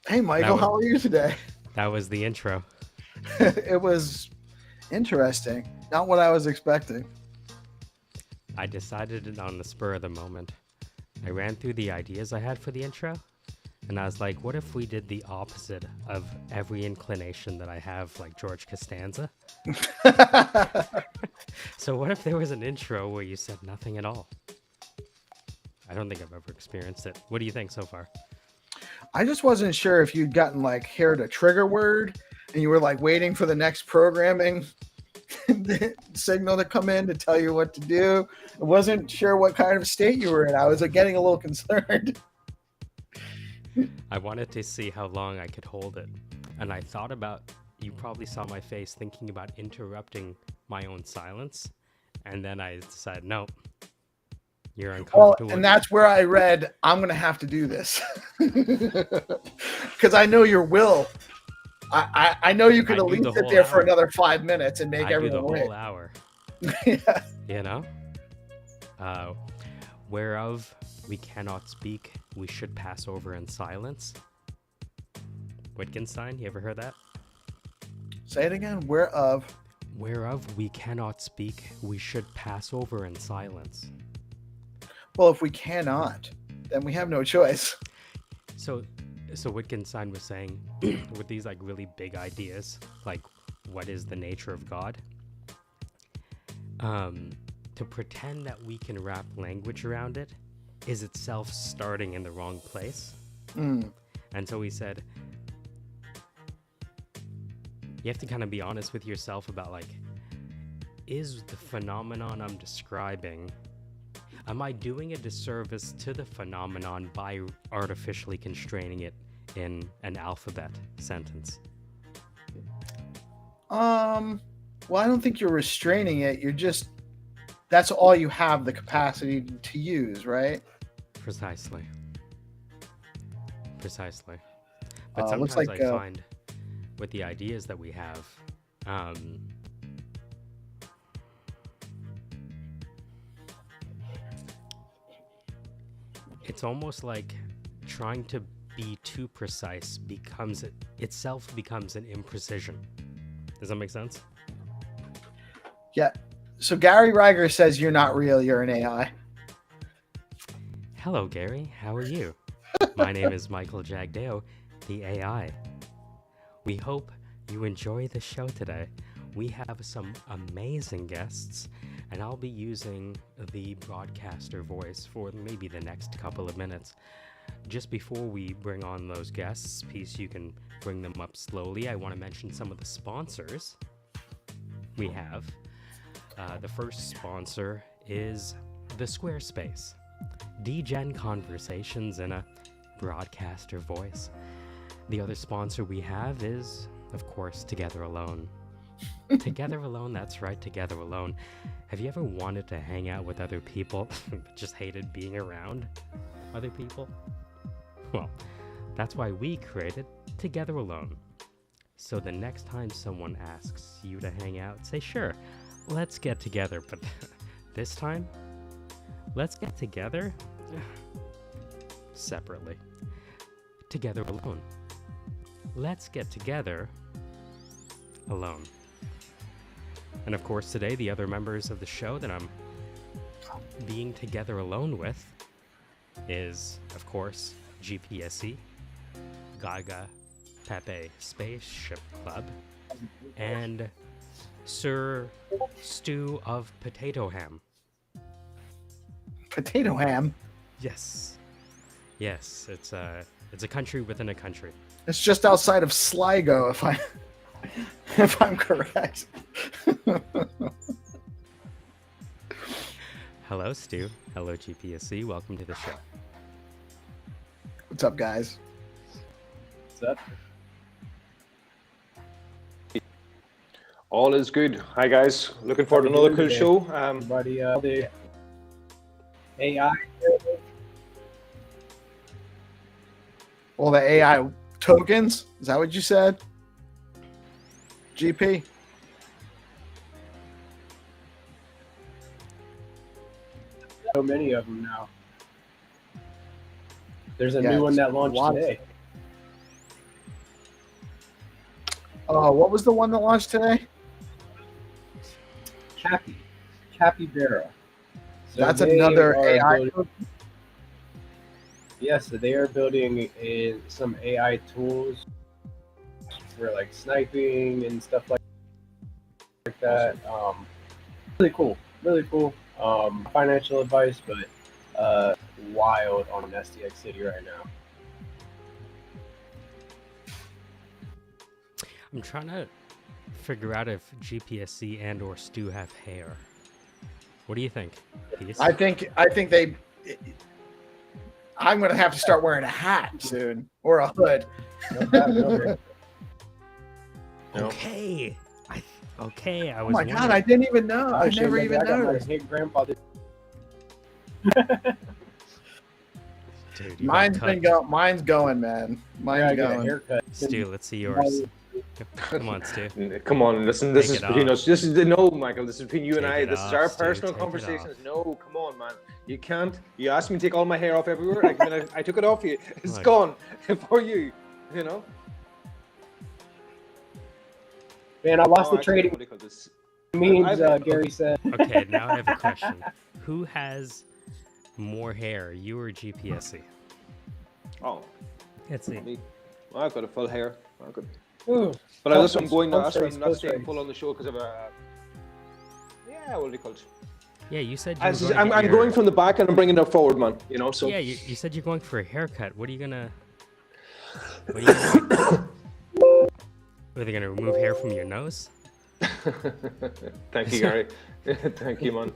Hey, Michael, how are you today? That was the intro. It was interesting. Not what I was expecting. I decided it on the spur of the moment. I ran through the ideas I had for the intro, and I was like, what if we did the opposite of every inclination that I have, like George Costanza? So what if there was an intro where you said nothing at all? I don't think I've ever experienced it. What do you think so far? I just wasn't sure if you'd gotten like heard a trigger word and you were like waiting for the next programming signal to come in to tell you what to do. I wasn't sure what kind of state you were in. I was getting a little concerned. I wanted to see how long I could hold it. And I thought about, you probably saw my face thinking about interrupting my own silence. And then I decided, no, you're uncomfortable. Well, and that's where I read, I'm going to have to do this. Because I know your will. I know you could at least sit there for another 5 minutes and make everyone wait. I do the whole hour. Yeah. You know? Whereof we cannot speak, we should pass over in silence. Wittgenstein, you ever heard that? Say it again. Whereof we cannot speak, we should pass over in silence. Well, if we cannot, then we have no choice. So Wittgenstein was saying, with these like really big ideas, like what is the nature of God? To pretend that we can wrap language around it is itself starting in the wrong place. And so he said, you have to kind of be honest with yourself about like, is the phenomenon I'm describing, am I doing a disservice to the phenomenon by artificially constraining it in an alphabet sentence? Well, I don't think you're restraining it. You're just, that's all you have the capacity to use, right? Precisely. But sometimes looks like, I find with the ideas that we have, it's almost like trying to be too precise becomes an imprecision. Does that make sense? Yeah. So Gary Reiger says you're not real, you're an AI. Hello, Gary. How are you? My name is Michael Jagdao, the AI. We hope you enjoy the show today. We have some amazing guests, and I'll be using the broadcaster voice for maybe the next couple of minutes. Just before we bring on those guests, Peace, you can bring them up slowly. I want to mention some of the sponsors we have. The first sponsor is the Squarespace. DGen conversations in a broadcaster voice. The other sponsor we have is, of course, Together Alone. Together Alone, that's right, Together Alone. Have you ever wanted to hang out with other people but just hated being around other people? Well, that's why we created Together Alone. So the next time someone asks you to hang out, say, sure, let's get together, but this time, let's get together separately. Together Alone. Let's get together alone. And of course, today, the other members of the show that I'm being together alone with is, of course, GPSC, Gaga Pepe Spaceship Club, and Sir Stew of Potato Ham. Potato ham? Yes. Yes, it's a country within a country. It's just outside of Sligo, if I'm correct. Hello, Stu. Hello, GPSC. Welcome to the show. What's up, guys? What's up? All is good. Hi guys, looking forward to another cool show. Everybody, the AI. All the AI tokens? Is that what you said? GP? So many of them now. There's a Yeah, new one that a launched lot. today. What was the one that launched today? Capybara. So That's they another are AI building- token? Yes, so they are building some AI tools for like sniping and stuff like that. Really cool. Really cool. Financial advice, but wild on STX City right now. I'm trying to figure out if GPSC and or Stu have hair. What do you think? Peace? I think they. I'm gonna have to start wearing a hat soon or a hood. Okay. Okay, I Oh was my god, wondering. I didn't even know. I Actually, never maybe even I got my noticed. hit grandfather. Dude, you got cut. Mine's going, man. I Mine's got a going. haircut. Stu, let's see yours. Come on, Stu. Come on, listen. This Take is it between off. us. This is no, Michael. This is between you and Take I. it This is off, our Stu, personal take it conversations. off. No, come on, man. You can't. You asked me to take all my hair off everywhere. I took it off you. It's Look. gone for you. You know. Man, I lost the actually, trading what do you call this? memes, I've- Gary said. Okay, now I have a question. Who has more hair, you or GPSC? Oh, Let's see. me. I've got a full hair. I've got. Ooh, But I listen, I'm Post going now. race, That's why I'm not post staying race. full on the show because of a. Yeah, what do you call it? Yeah, you said you were going to I'm get your- going from the back and I'm bringing it forward, man. You know, so. Yeah, you said you're going for a haircut. What are you gonna Are they gonna remove hair from your nose? Thank you, Gary. Thank you, man.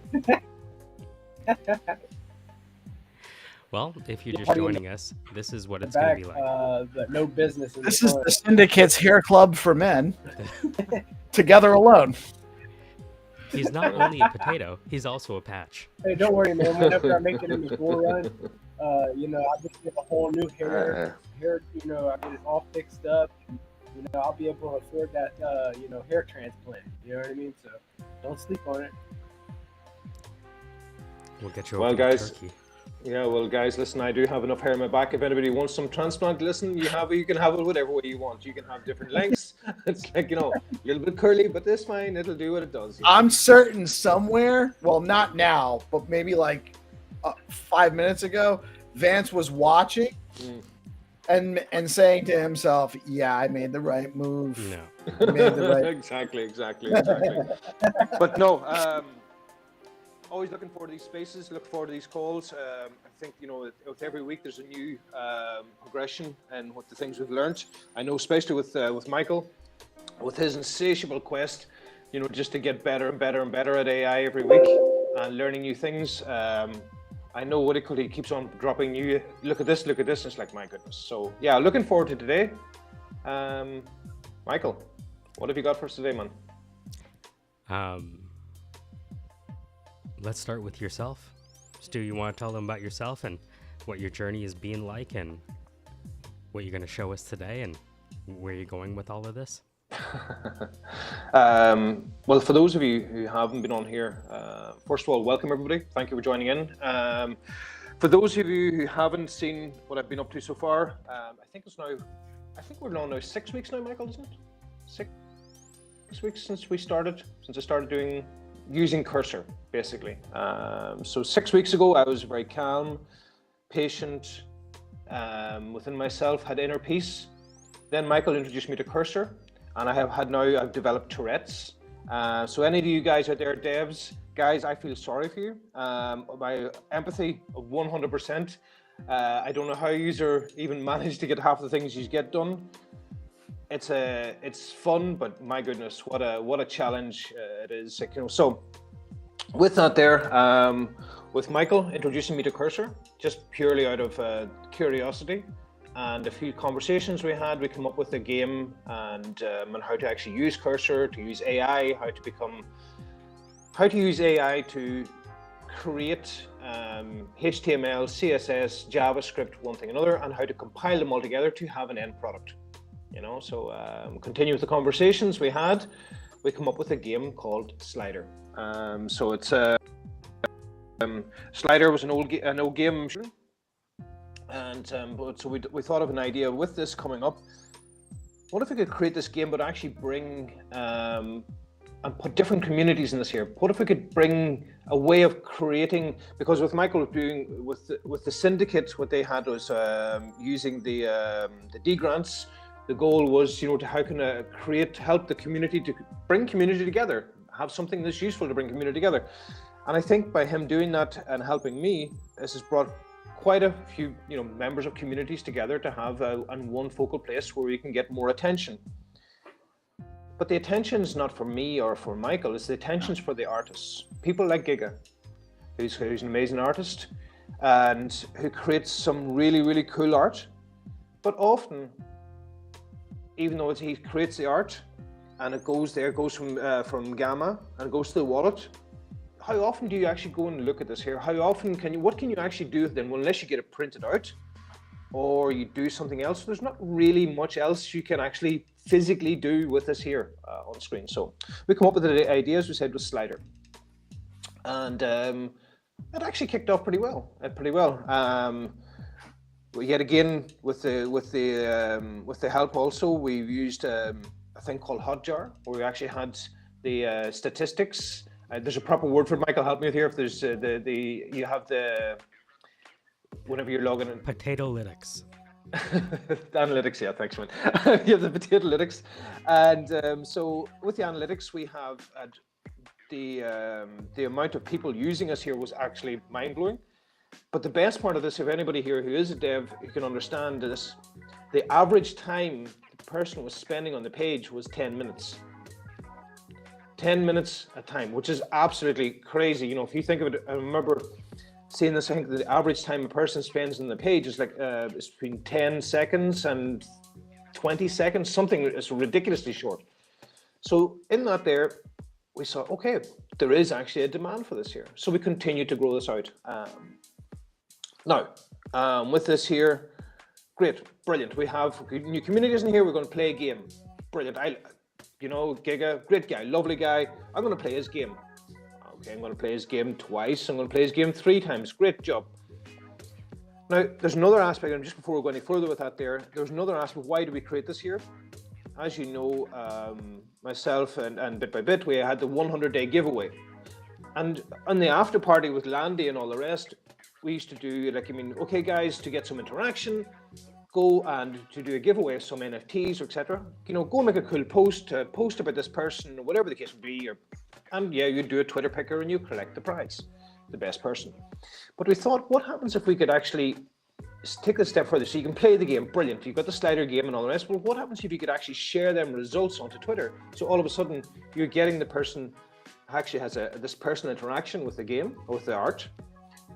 Well, if you're just Party in joining us, this is what it's back, gonna be like. but no business. In This the is front. the Syndicate's hair club for men. Together alone. He's not only a potato, he's also a patch. Hey, don't worry, man. Whenever I make it in the school run, I'll just get a whole new hair. I'll get it all fixed up. I'll be able to afford that, hair transplant. You know what I mean? So don't sleep on it. We'll get you Well, over to guys, Turkey. Yeah, well, guys, listen, I do have enough hair on my back. If anybody wants some transplant, listen, you can have it whatever way you want. You can have different lengths. It's like, a little bit curly, but this fine. It'll do what it does. I'm certain somewhere, well, not now, but maybe like 5 minutes ago, Vance was watching and saying to himself, yeah, I made the right move. No. I made the right. Exactly. But no, always looking forward to these spaces, look forward to these calls. I think, with every week there's a new progression and what the things we've learned. I know, especially with Michael, with his insatiable quest, just to get better and better and better at AI every week and learning new things. I know he keeps on dropping new, look at this, and it's like, my goodness. So yeah, looking forward to today. Michael, what have you got for us today, man? Let's start with yourself. Stu, you want to tell them about yourself and what your journey has been like and what you're going to show us today and where you're going with all of this? Well, for those of you who haven't been on here, first of all, welcome everybody. Thank you for joining in. For those of you who haven't seen what I've been up to so far, I think we're on now 6 weeks now, Michael, isn't it? 6 weeks since I started using Cursor, basically. So 6 weeks ago, I was very calm, patient, within myself, had inner peace. Then Michael introduced me to Cursor, and I've developed Tourette's. So any of you guys out there, devs, guys, I feel sorry for you. My empathy of 100%. I don't know how you even manage to get half the things you get done. It's fun, but my goodness, what a challenge it is. Like, so with that there, with Michael introducing me to Cursor, just purely out of curiosity, and a few conversations we had, we come up with a game and on how to actually use Cursor, to use AI, how to use AI to create HTML, CSS, JavaScript, one thing another, and how to compile them all together to have an end product. So continue with the conversations we had. We come up with a game called Slider. So it's Slider was an old game, and so we thought of an idea with this coming up. What if we could create this game, but actually bring and put different communities in this here? What if we could bring a way of creating, because with Michael doing with the Syndicate, what they had was using the D grants. The goal was, to how can help the community to bring community together, have something that's useful to bring community together. And I think by him doing that and helping me, this has brought quite a few, members of communities together to have one focal place where we can get more attention. But the attention is not for me or for Michael, it's the attention's for the artists. People like Giga, who's an amazing artist and who creates some really, really cool art. But often, even though he creates the art and it goes from Gamma and goes to the wallet, how often do you actually go and look at this here? How often what can you actually do then? Well, unless you get it printed out or you do something else, there's not really much else you can actually physically do with this here on screen. So we come up with the idea, as we said, with Slider, and it actually kicked off pretty well. Yet again, with the help also, we used a thing called Hotjar, where we actually had the statistics. There's a proper word for it. Michael, help me with here. If there's you have the whenever you're logging in. Potatolytics. The analytics, yeah, thanks, man. You have the Potatolytics, and so with the analytics, we have the amount of people using us here was actually mind blowing. But the best part of this, if anybody here who is a dev who can understand this, the average time the person was spending on the page was 10 minutes. 10 minutes a time, which is absolutely crazy. If you think of it, I remember seeing this, I think the average time a person spends on the page is like it's between 10 seconds and 20 seconds, something that's ridiculously short. So in that there, we saw, okay, there is actually a demand for this here. So we continue to grow this out. Now, with this here, great, brilliant. We have new communities in here. We're going to play a game. Brilliant. Giga, great guy, lovely guy. I'm going to play his game. Okay, I'm going to play his game twice. I'm going to play his game 3 times. Great job. Now, there's another aspect, and just before we go any further with that there's another aspect. Why do we create this here? As you know, myself and Bit by Bit, we had the 100-day giveaway. And on the after party with Landy and all the rest, we used to do okay guys, to get some interaction, go and to do a giveaway of some NFTs or etc. Go make a cool post about this person or whatever the case would be, and yeah, you do a Twitter picker and you collect the prize, the best person. But we thought, what happens if we could actually take it a step further? So you can play the game, brilliant. You've got the Slider game and all the rest. Well, what happens if you could actually share them results onto Twitter? So all of a sudden, you're getting the person actually has this personal interaction with the game or with the art.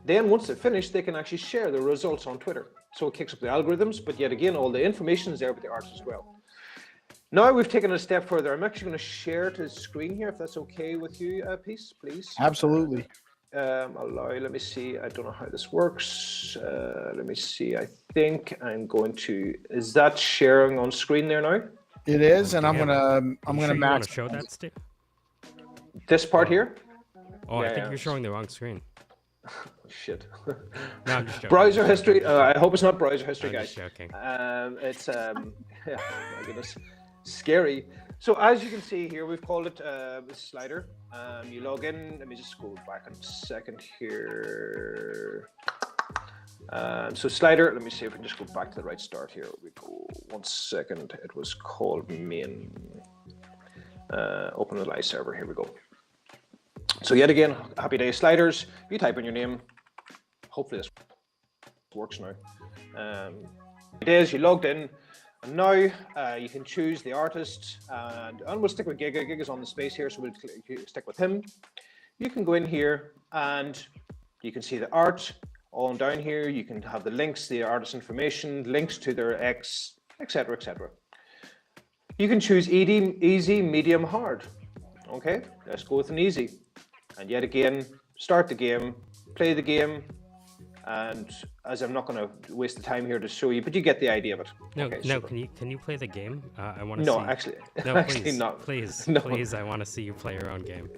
Then once they're finished, they can actually share the results on Twitter. So it kicks up the algorithms, but yet again, all the information is there with the art as well. Now we've taken it a step further. I'm actually going to share to the screen here, if that's okay with you, Peace, please. Absolutely. Let me see. I don't know how this works. Let me see. I think I'm going to. Is that sharing on screen there now? It is, and I'm gonna You match. want to show that, Steve? This part here? Oh, Yeah, I think yeah. you're showing the wrong screen. Shit. No, I'm just joking. Browser history. I hope it's not browser history, I'm guys. just joking. It's yeah, my goodness, scary. So as you can see here, we've called it Slider. You log in. Let me just go back a second here. So Slider. Let me see if we can just go back to the right start here. We go 1 second. It was called main. Open the live server. Here we go. So yet again, happy day sliders. You type in your name. Hopefully this works now. It is, you logged in, and now you can choose the artist, and we'll stick with Giga. Giga's on the space here, so we'll stick with him. You can go in here and you can see the art on down here. You can have the links, the artist information, links to their X, etc., etc. You can choose easy, medium, hard. Okay, let's go with an easy. And yet again, start the game, play the game, and as I'm not going to waste the time here to show you, but you get the idea of it. No, okay, no. super. Can you play the game? I want to. No, see. actually, No, actually please, not. Please, No. please. I want to see you play your own game.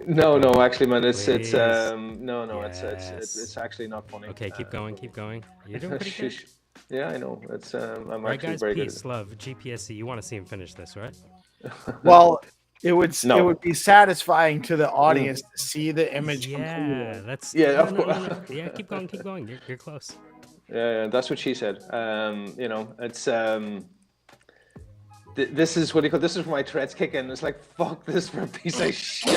No, actually, man, it's Please. no, Yes. it's actually not funny. Okay, keep going. You're doing pretty good. Yeah, I know. It's I'm Right, actually guys. very Peace, good. love, GPSC. You want to see him finish this, right? Well, it would No. it would be satisfying to the audience to see the image Yeah, completely. that's. Yeah, no, of no, no, course. no. Yeah, keep going. You're close. Yeah, that's what she said. You know, it's this is what do you call this is where my Tourette's kick in. It's like fuck this for a piece of shit.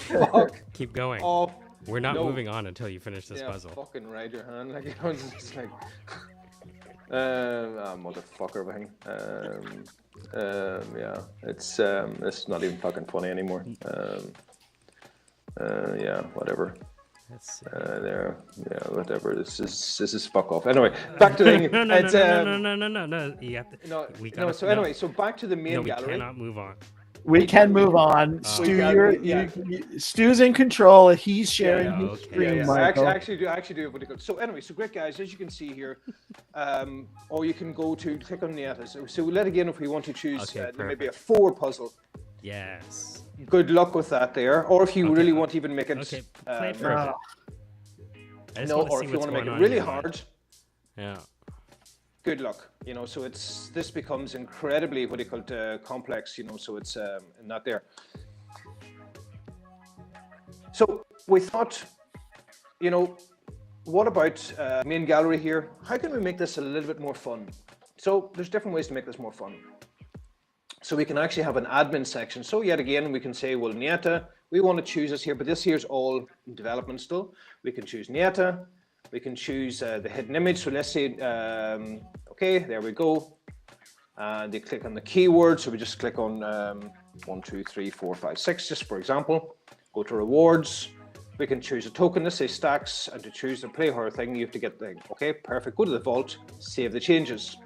Fuck Keep going. off. We're not no. moving on until you finish this Yeah, puzzle. fucking ride your hand. Like, you know, it's just like, motherfucker everything. Yeah, it's not even fucking funny anymore. Yeah, whatever. Let's see. There, yeah, whatever. This is fuck off. Anyway, back to the thing. No. It's, No. You have to. No, We no. gotta- So no. anyway, so back to the main No, we gallery. cannot move on. We can move on. Stu, Stu's in control. He's sharing Yeah, his okay. screen, Yeah, Michael. I actually do what it goes. So anyway, so great guys, as you can see here, or you can go to click on Nieta. So let again if we want to choose Okay, maybe a 4 puzzle. Yes. Good luck with that there. Or if you Okay, really want to even make it, Okay. Play it for a bit. I just no, wanna or see if you what's want to make going it on really in your mind. hard, Yeah. good luck. You know, so this becomes incredibly what do you call it, complex. You know, so it's not there. So we thought, you know, what about main gallery here? How can we make this a little bit more fun? So there's different ways to make this more fun. So we can actually have an admin section. So yet again, we can say, well, Nieta, we want to choose this here, but this here's all in development still. We can choose Nieta. We can choose the hidden image. So let's say, okay, there we go. They click on the keyword. So we just click on 1, 2, 3, 4, 5, 6, just for example. Go to rewards. We can choose a token. Let's say stacks, and to choose the play horror thing, you have to get the, okay, perfect. Go to the vault, save the changes.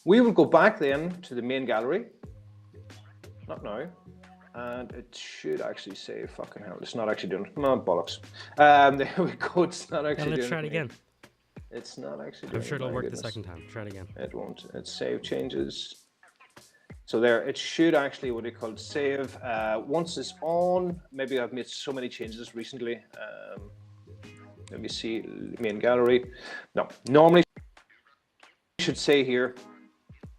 We will go back then to the main gallery. Not now. And it should actually say, fucking hell, it's not actually doing it. No, bollocks. There we go, it's not Yeah, actually doing let's try it again. It's not actually doing I'm sure it, it'll my work goodness. the second time. Try it again. It won't. It's save changes. So there, it should actually, what do you call it, save. Once it's on, maybe I've made so many changes recently. Let me see, main gallery. No, normally it should say here,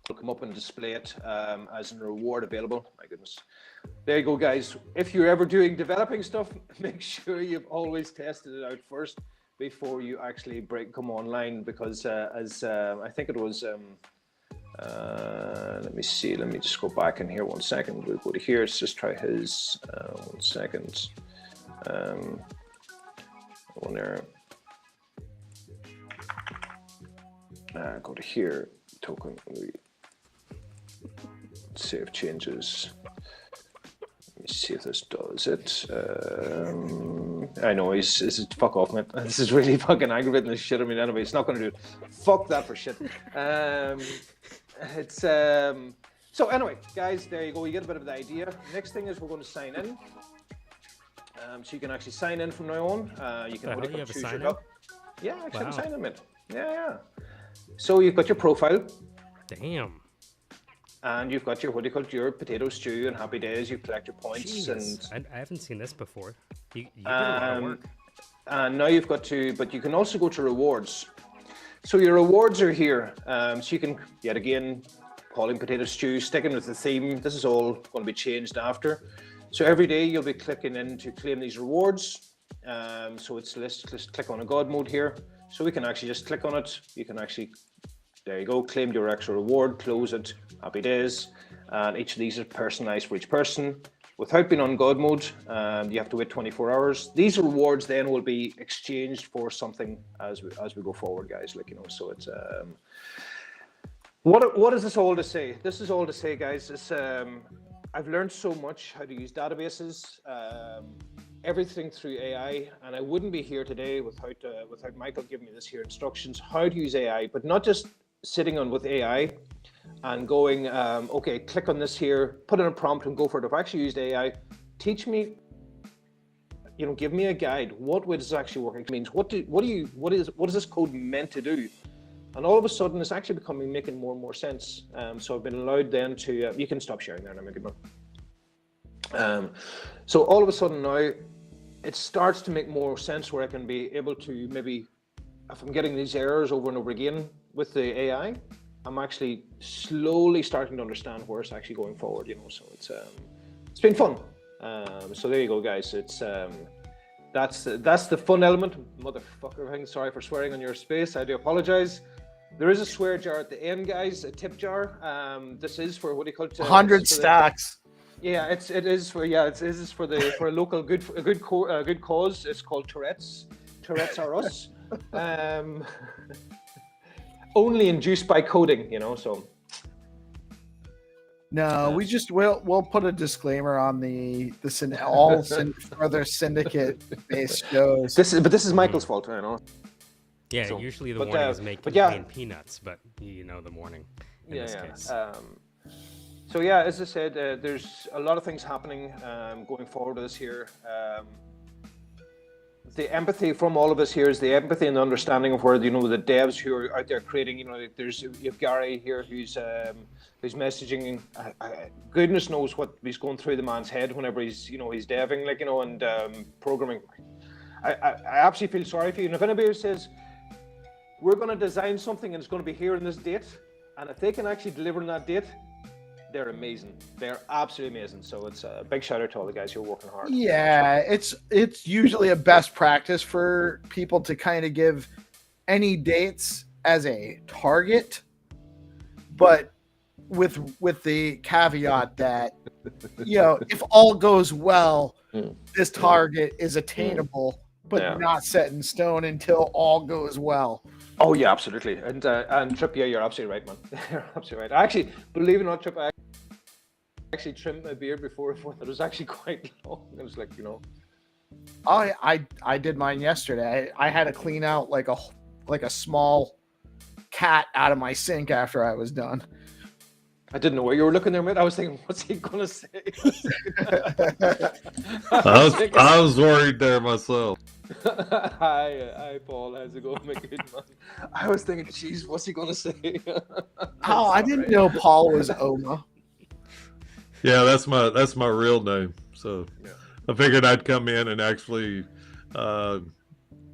it'll come up and display it as a reward available. My goodness. There you go, guys. If you're ever doing developing stuff, make sure you've always tested it out first before you actually come online, because as I think it was, let me see, let me just go back in here 1 second. We'll go to here, let's just try his, 1 second. One there. Go to here, token, save changes. Let me see if this does it. I know, he's fuck off, man. This is really fucking aggravating the shit. I mean, anyway, it's not going to do it. Fuck that for shit. It's so anyway, guys, there you go. You get a bit of the idea. Next thing is we're going to sign in. So you can actually sign in from now on. You can hell, you have a choose sign your in? luck. Yeah, actually have a Wow. sign in, mate. Yeah. So you've got your profile. Damn. And you've got your, what do you call it, your potato stew and happy days. You collect your points. Jesus. And I haven't seen this before. You did a lot of work. and now you've got to, but you can also go to rewards. So your rewards are here. So you can, yet again, calling potato stew, sticking with the theme. This is all going to be changed after. So every day you'll be clicking in to claim these rewards. So it's, let's click on a God mode here. So we can actually just click on it. You can actually, there you go, claim your extra reward, close it, happy days. And each of these is personalized for each person. without being on God mode. You have to wait 24 hours. These rewards then will be exchanged for something as we go forward, guys. Like, you know, so it's what is this all to say? This is all to say, guys. It's I've learned so much how to use databases, everything through AI, and I wouldn't be here today without Michael giving me this here instructions how to use AI, but not just sitting on with AI and going, okay, click on this here, put in a prompt and go for it. If I actually used AI, teach me, you know, give me a guide. What way does this actually work? It means what is this code meant to do? And all of a sudden, it's actually making more and more sense. So I've been allowed then to, you can stop sharing there now, good man. So all of a sudden now, it starts to make more sense where I can be able to maybe, if I'm getting these errors over and over again with the AI, I'm actually slowly starting to understand where it's actually going forward, you know, so it's been fun. So there you go, guys. It's, that's the fun element. Motherfucker thing, sorry for swearing on your space. I do apologize. There is a swear jar at the end, guys, a tip jar. This is for, what do you call it? 100 stacks. Yeah, it is for a local good cause. It's called Tourette's. Tourette's are us. Only induced by coding, you know. So no, we'll put a disclaimer on all further syndicate based shows. This is Michael's fault, you know. Yeah, So, usually the but, warnings contain peanuts, but you know the warning in this case. So yeah, as I said, there's a lot of things happening going forward with this here. The empathy from all of us here is the empathy and the understanding of where, you know, the devs who are out there creating, you know, you have Gary here who's messaging. Goodness knows what he's going through the man's head whenever he's deving, like, you know, and programming. I absolutely feel sorry for you. And if anybody says we're going to design something and it's going to be here on this date, and if they can actually deliver on that date, they're amazing. They're absolutely amazing. So it's a big shout out to all the guys who are working hard. Yeah, it's usually a best practice for people to kind of give any dates as a target, but with the caveat that, you know, if all goes well, this target is attainable, but not set in stone until all goes well. Oh yeah, absolutely. And Trip, yeah, you're absolutely right, man. You're absolutely right. Actually, believe it or not, Trip, I actually trimmed my beard before it was actually quite long. It was like, you know. I did mine yesterday. I had to clean out like a small cat out of my sink after I was done. I didn't know where you were looking there, mate. I was thinking, what's he gonna say? I was worried there myself. Hi, Paul. How's it going, my good man? I was thinking, geez, what's he gonna say? Oh, I didn't know Paul was Oma. Yeah, that's my real name. So I figured I'd come in and actually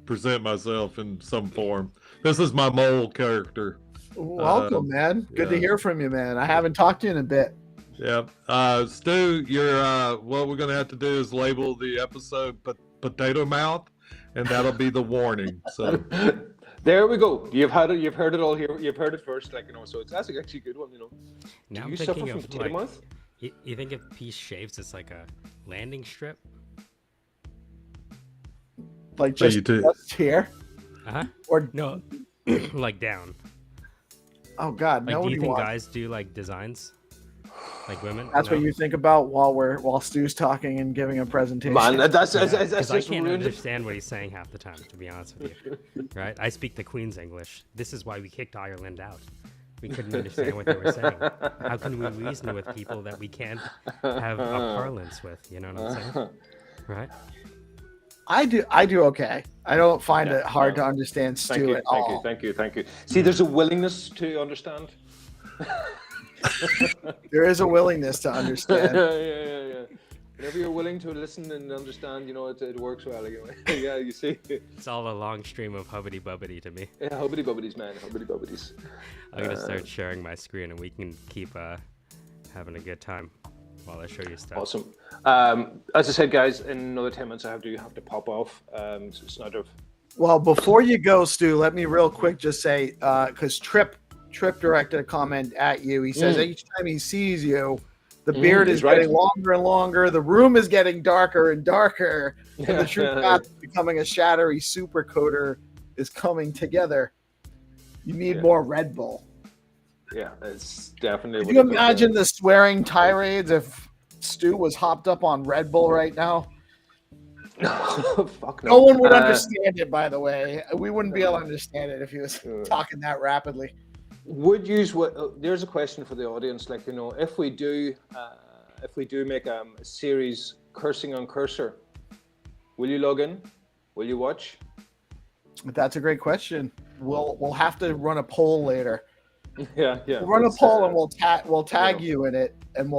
present myself in some form. This is my mole character. Welcome, man. Good to hear from you, man. I haven't talked to you in a bit. Yeah. Stu, you're what we're gonna have to do is label the episode Potato Mouth, and that'll be the warning. So there we go. You've heard it all here. You've heard it first, like, you know, so it's actually a good one, you know. Now Do you I'm suffer thinking from of, potato like, mouth? you think if Peace shaves, it's like a landing strip? Like just here? Uh-huh. Or no, like down. Oh God, Like, do nobody you think wants. guys do like designs? Like women? That's No? what you think about while Stu's talking and giving a presentation. Man, that's Because I just can't ruined it. understand what he's saying half the time, to be honest with you. Right? I speak the Queen's English. This is why we kicked Ireland out. We couldn't understand what they were saying. How can we reason with people that we can't have a parlance with? You know what I'm saying? Right? I do okay. I don't find it hard to understand Stu at all. Thank you. See, there's a willingness to understand. There is a willingness to understand. Yeah. Whenever you're willing to listen and understand, you know, it works well. You know? Yeah, you see. It's all a long stream of hubbity-bubbity to me. Yeah, hubbity bubbities, man. Hubbity bubbities. I'm going to start sharing my screen and we can keep having a good time while I show you stuff. Awesome. As I said, guys, in another 10 minutes, I have to pop off. So it's not a... Well, before you go, Stu, let me real quick just say, because Trip directed a comment at you. He says each time he sees you, The beard he's is right. getting longer and longer. The room is getting darker and darker. And the true path of becoming a shattery supercoder is coming together. You need more Red Bull. Yeah, it's definitely. Could you imagine the swearing tirades if Stu was hopped up on Red Bull right now? Fuck No one would understand it, by the way. We wouldn't be able to understand it if he was talking that rapidly. Would use what? There's a question for the audience. Like, you know, if we do make a series cursing on Cursor, will you log in? Will you watch? That's a great question. We'll have to run a poll later. Yeah. We'll run a poll and we'll tag you in it, and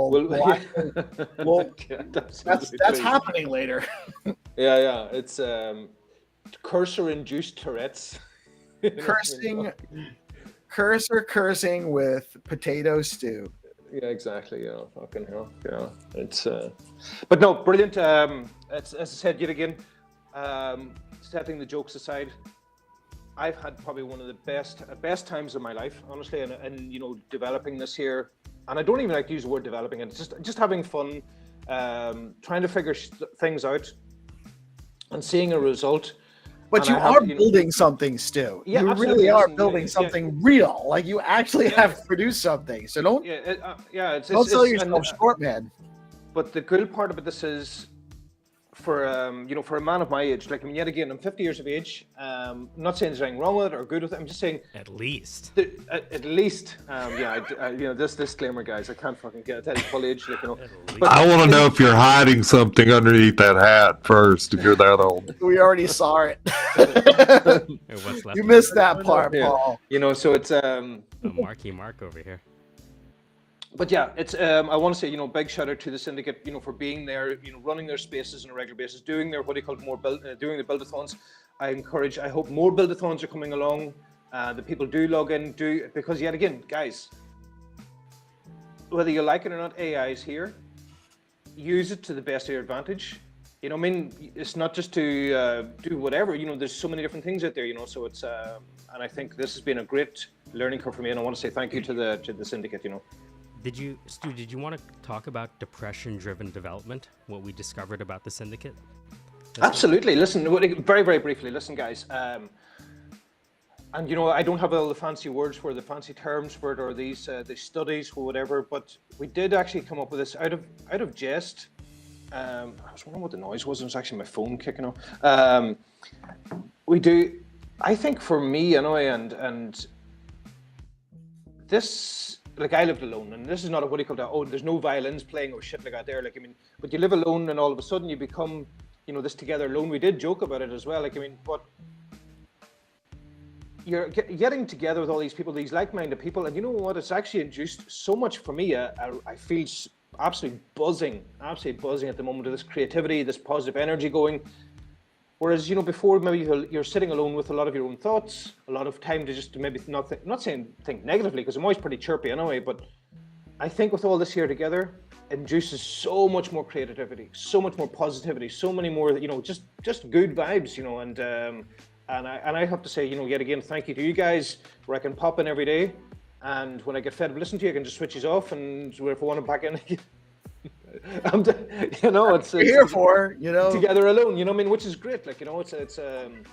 that's happening later. Yeah. It's cursor-induced Tourette's. Cursing with potato stew. Yeah, exactly. Yeah, fucking hell. Yeah, it's. But no, brilliant. As I said yet again, setting the jokes aside, I've had probably one of the best times of my life, honestly, and you know, developing this here. And I don't even like to use the word developing it. It's just having fun, trying to figure things out, and seeing a result. But you are building something, Stu. Yeah, you really are building something real. Like you actually have produced something. So don't. Don't sell yourself short, man. But the cool part about this is, for a man of my age, like, I mean, yet again, I'm 50 years of age. I'm not saying there's anything wrong with it or good with it. I'm just saying at least. This disclaimer, guys. I can't fucking get that full age, like, you know. But I want to know if you're hiding something underneath that hat first. If you're that old, we already saw it. You missed that part, Paul. You know, so it's a Marky Mark over here. But yeah, it's I want to say, you know, big shout out to the Syndicate, you know, for being there, you know, running their spaces on a regular basis, doing their doing the build-a-thons. I hope more build-a-thons are coming along. The people do log in, because yet again, guys, whether you like it or not, AI is here. Use it to the best of your advantage. You know, I mean, it's not just to do whatever. You know, there's so many different things out there. You know, so it's and I think this has been a great learning curve for me, and I want to say thank you to the Syndicate. You know. Stu, did you want to talk about depression-driven development, what we discovered about the Syndicate? Absolutely. Listen, very, very briefly. Listen, guys. And, you know, I don't have all the fancy words for it, the fancy terms for it, or these studies or whatever, but we did actually come up with this out of jest. I was wondering what the noise was. It was actually my phone kicking off. I think for me, anyway, and this... Like, I lived alone, and this is not there's no violins playing or shit like that there. Like, I mean, but you live alone, and all of a sudden you become, you know, this together alone. We did joke about it as well. Like, I mean, but you're getting together with all these people, these like-minded people, and you know what? It's actually induced so much for me. I feel absolutely buzzing at the moment of this creativity, this positive energy going. Whereas, you know, before maybe you're sitting alone with a lot of your own thoughts, a lot of time to just maybe not saying think negatively, because I'm always pretty chirpy anyway, but I think with all this here together, it induces so much more creativity, so much more positivity, so many more, you know, just good vibes, you know, and I have to say, you know, yet again, thank you to you guys, where I can pop in every day, and when I get fed of listening to you, I can just switch these off, and if I want to back in, you know, it's here for, you know, together alone, you know, I mean, which is great. Like, you know, it's and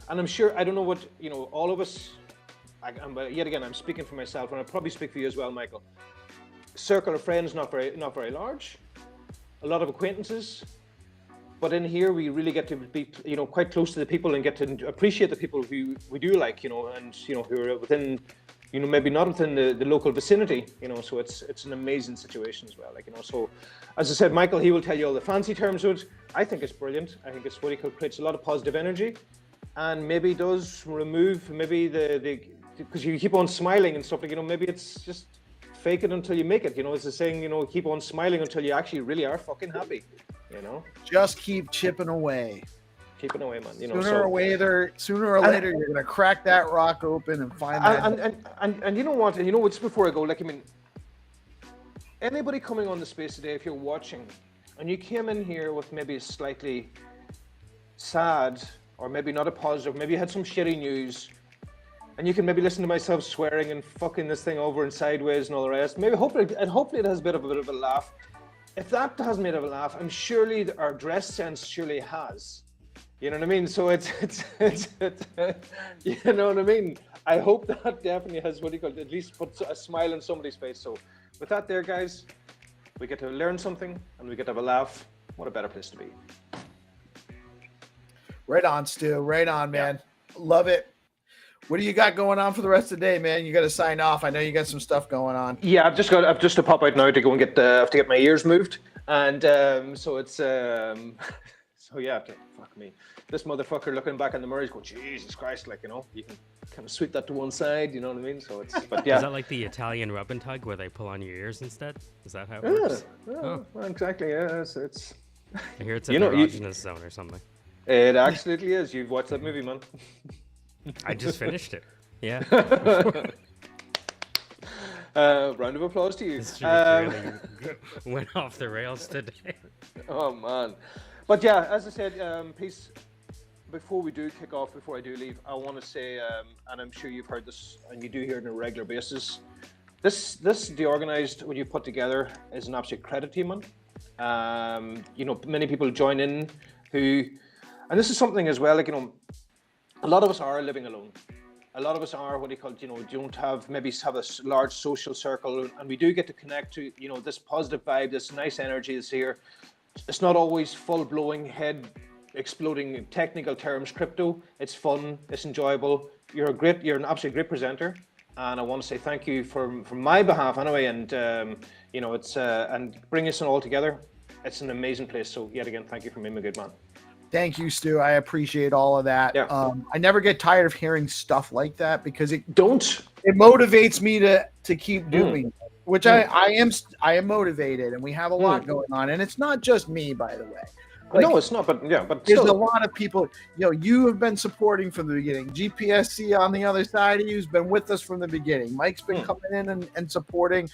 I'm sure, I don't know what, you know, all of us, yet again, I'm speaking for myself, and I probably speak for you as well, Michael. Circle of friends, not very large, a lot of acquaintances, but in here we really get to be, you know, quite close to the people and get to appreciate the people who we do like, you know, and, you know, who are within, you know, maybe not within the local vicinity, you know, so it's an amazing situation as well, like, you know. So as I said, Michael, he will tell you all the fancy terms of it. I think it's brilliant. I think it's what he creates a lot of positive energy, and maybe does remove maybe because you keep on smiling and stuff, like, you know, maybe it's just fake it until you make it, you know. It's the saying, you know, keep on smiling until you actually really are fucking happy, you know. Just keep chipping away. Keeping away, man. You know, sooner or later, you're gonna crack that rock open and find that. And you know what? And you know, just before I go, like, I mean, anybody coming on the space today, if you're watching, and you came in here with maybe a slightly sad, or maybe not a positive, maybe you had some shitty news, and you can maybe listen to myself swearing and fucking this thing over and sideways and all the rest. Maybe hopefully it has a bit of a laugh. If that hasn't made a laugh, I'm surely our dress sense surely has. You know what I mean? So it's you know what I mean? I hope that definitely has what do you call it, at least put a smile on somebody's face. So with that there, guys, we get to learn something and we get to have a laugh. What a better place to be. Right on, Stu. Right on, man. Love it. What do you got going on for the rest of the day, man? You got to sign off. I know you got some stuff going on. Yeah, I've just to pop out now to go and have to get my ears moved, and so it's so yeah, fuck me. This motherfucker looking back in the mirror, he's going, Jesus Christ, like, you know, you can kind of sweep that to one side, you know what I mean? So it's, but yeah. Is that like the Italian rub and tug where they pull on your ears instead? Is that how it works? Yeah, exactly. Yeah, it's. I hear it's an erogenous zone or something. It absolutely is. You've watched that movie, man. I just finished it. Yeah. Round of applause to you. This really went off the rails today. Oh man, but yeah, as I said, peace. Before we do kick off, before I do leave, I want to say, and I'm sure you've heard this, and you do hear it on a regular basis. This DeOrganized, what you put together, is an absolute credit to you, man. You know, many people join in who, and this is something as well. Like, you know, a lot of us are living alone. A lot of us are what do you call it? You know, don't have maybe have a large social circle, and we do get to connect to, you know, this positive vibe, this nice energy that's here. It's not always full blowing head exploding technical terms crypto. It's fun, it's enjoyable. You're an absolutely great presenter, and I want to say thank you from my behalf anyway. And you know, it's and bring us all together. It's an amazing place. So yet again, thank you from me, my good man. Thank you, Stu. I appreciate all of that. Yeah. I never get tired of hearing stuff like that because it Don't. motivates me to keep doing it, which I am motivated, and we have a lot going on, and it's not just me, by the way. Like, no, it's not, but yeah, but there's still. a lot of people. You know, you have been supporting from the beginning. GPSC on the other side of you has been with us from the beginning. Mike's been coming in and supporting,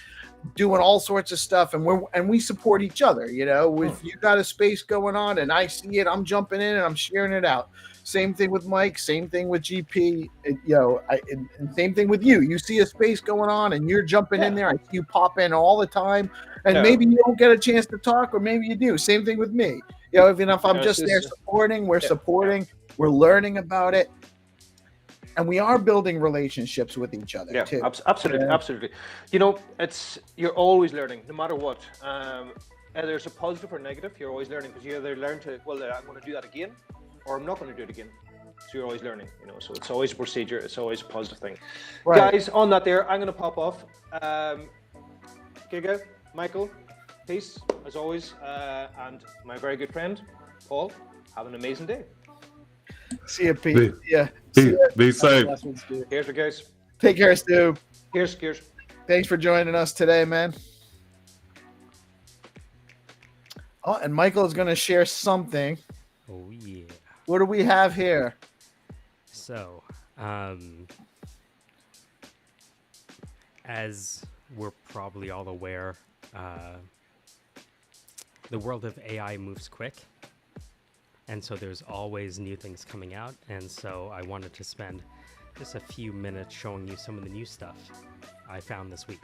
doing all sorts of stuff, and we support each other. You know, if you got a space going on and I see it, I'm jumping in and I'm sharing it out. Same thing with Mike. Same thing with GP. You know, and same thing with you. You see a space going on and you're jumping in there. I see you pop in all the time, and maybe you don't get a chance to talk, or maybe you do. Same thing with me. You know, even if I'm just there supporting, we're supporting, we're learning about it, and we are building relationships with each other too. Absolutely, absolutely. You know, you're always learning, no matter what. Either there's a positive or negative, you're always learning, because you either learn to, well, I'm going to do that again, or I'm not going to do it again. So you're always learning, you know. So it's always a procedure. It's always a positive thing. Right. Guys, on that there, I'm going to pop off. Giga, Michael, peace as always, and my very good friend Paul. Have an amazing day. See you, Pete. Be safe. Here's the guys. Take care, Stu. Cheers. Thanks for joining us today, man. Oh, and Michael is going to share something. Oh yeah. What do we have here? So, as we're probably all aware, the world of AI moves quick, and so there's always new things coming out, and so I wanted to spend just a few minutes showing you some of the new stuff I found this week.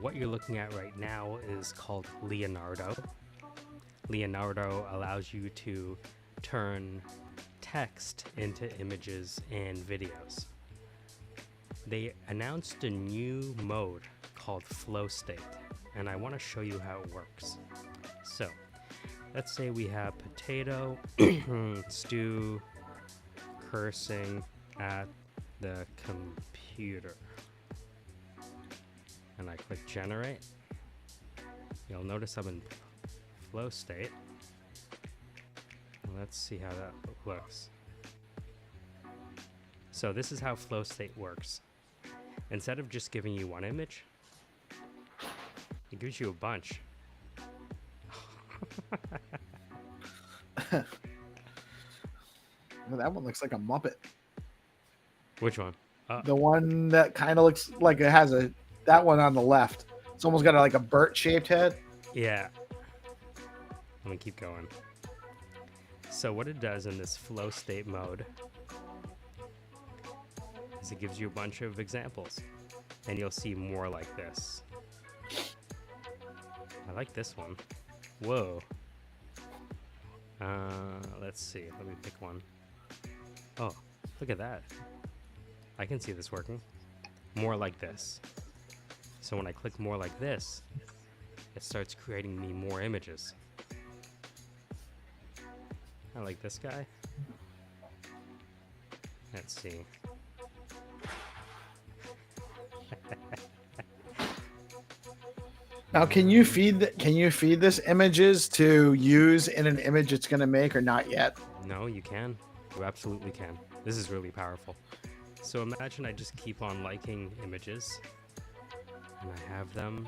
What you're looking at right now is called Leonardo. Leonardo allows you to turn text into images and videos. They announced a new mode called Flow State, and I want to show you how it works. So, let's say we have Potato, Stu, cursing at the computer. And I click generate. You'll notice I'm in flow state. Let's see how that looks. So this is how flow state works. Instead of just giving you one image, it gives you a bunch. Well, that one looks like a Muppet. Which one? The one that kind of looks like it has that one on the left. It's almost got like a Burt-shaped head. Yeah. I'm gonna keep going. So what it does in this flow state mode is it gives you a bunch of examples, and you'll see more like this. I like this one. Whoa. Let's see. Let me pick one. Oh, look at that. I can see this working. More like this. So when I click more like this, it starts creating me more images. I like this guy. Let's see. Now, can you feed this images to use in an image it's going to make, or not yet? No, you can. You absolutely can. This is really powerful. So imagine I just keep on liking images, and I have them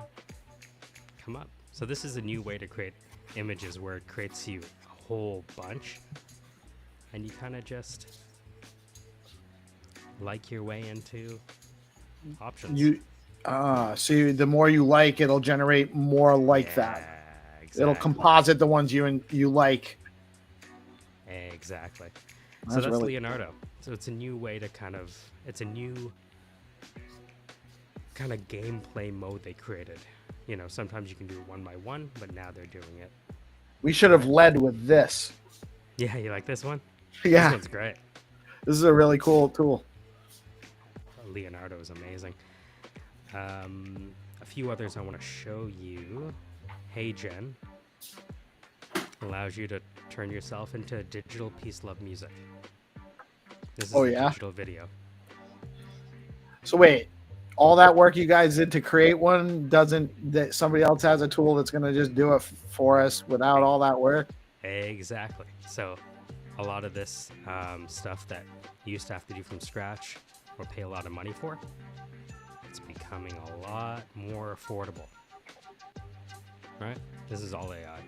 come up. So this is a new way to create images where it creates you a whole bunch, and you kind of just like your way into options. So the more you like, it'll generate more like that. Exactly. It'll composite the ones you like. Exactly. That's So that's really Leonardo. So it's a new way to it's a new kind of gameplay mode they created. You know, sometimes you can do it one by one, but now they're doing it. We should have led with this. Yeah, you like this one? Yeah, This one's great. this is a really cool tool. Leonardo is amazing. A few others I want to show you. HeyGen allows you to turn yourself into digital peace love music. This is digital video. So wait, all that work you guys did to create one that somebody else has a tool that's going to just do it for us without all that work? Exactly. So a lot of this stuff that you used to have to do from scratch or pay a lot of money for, it's becoming a lot more affordable. Right? This is all AI.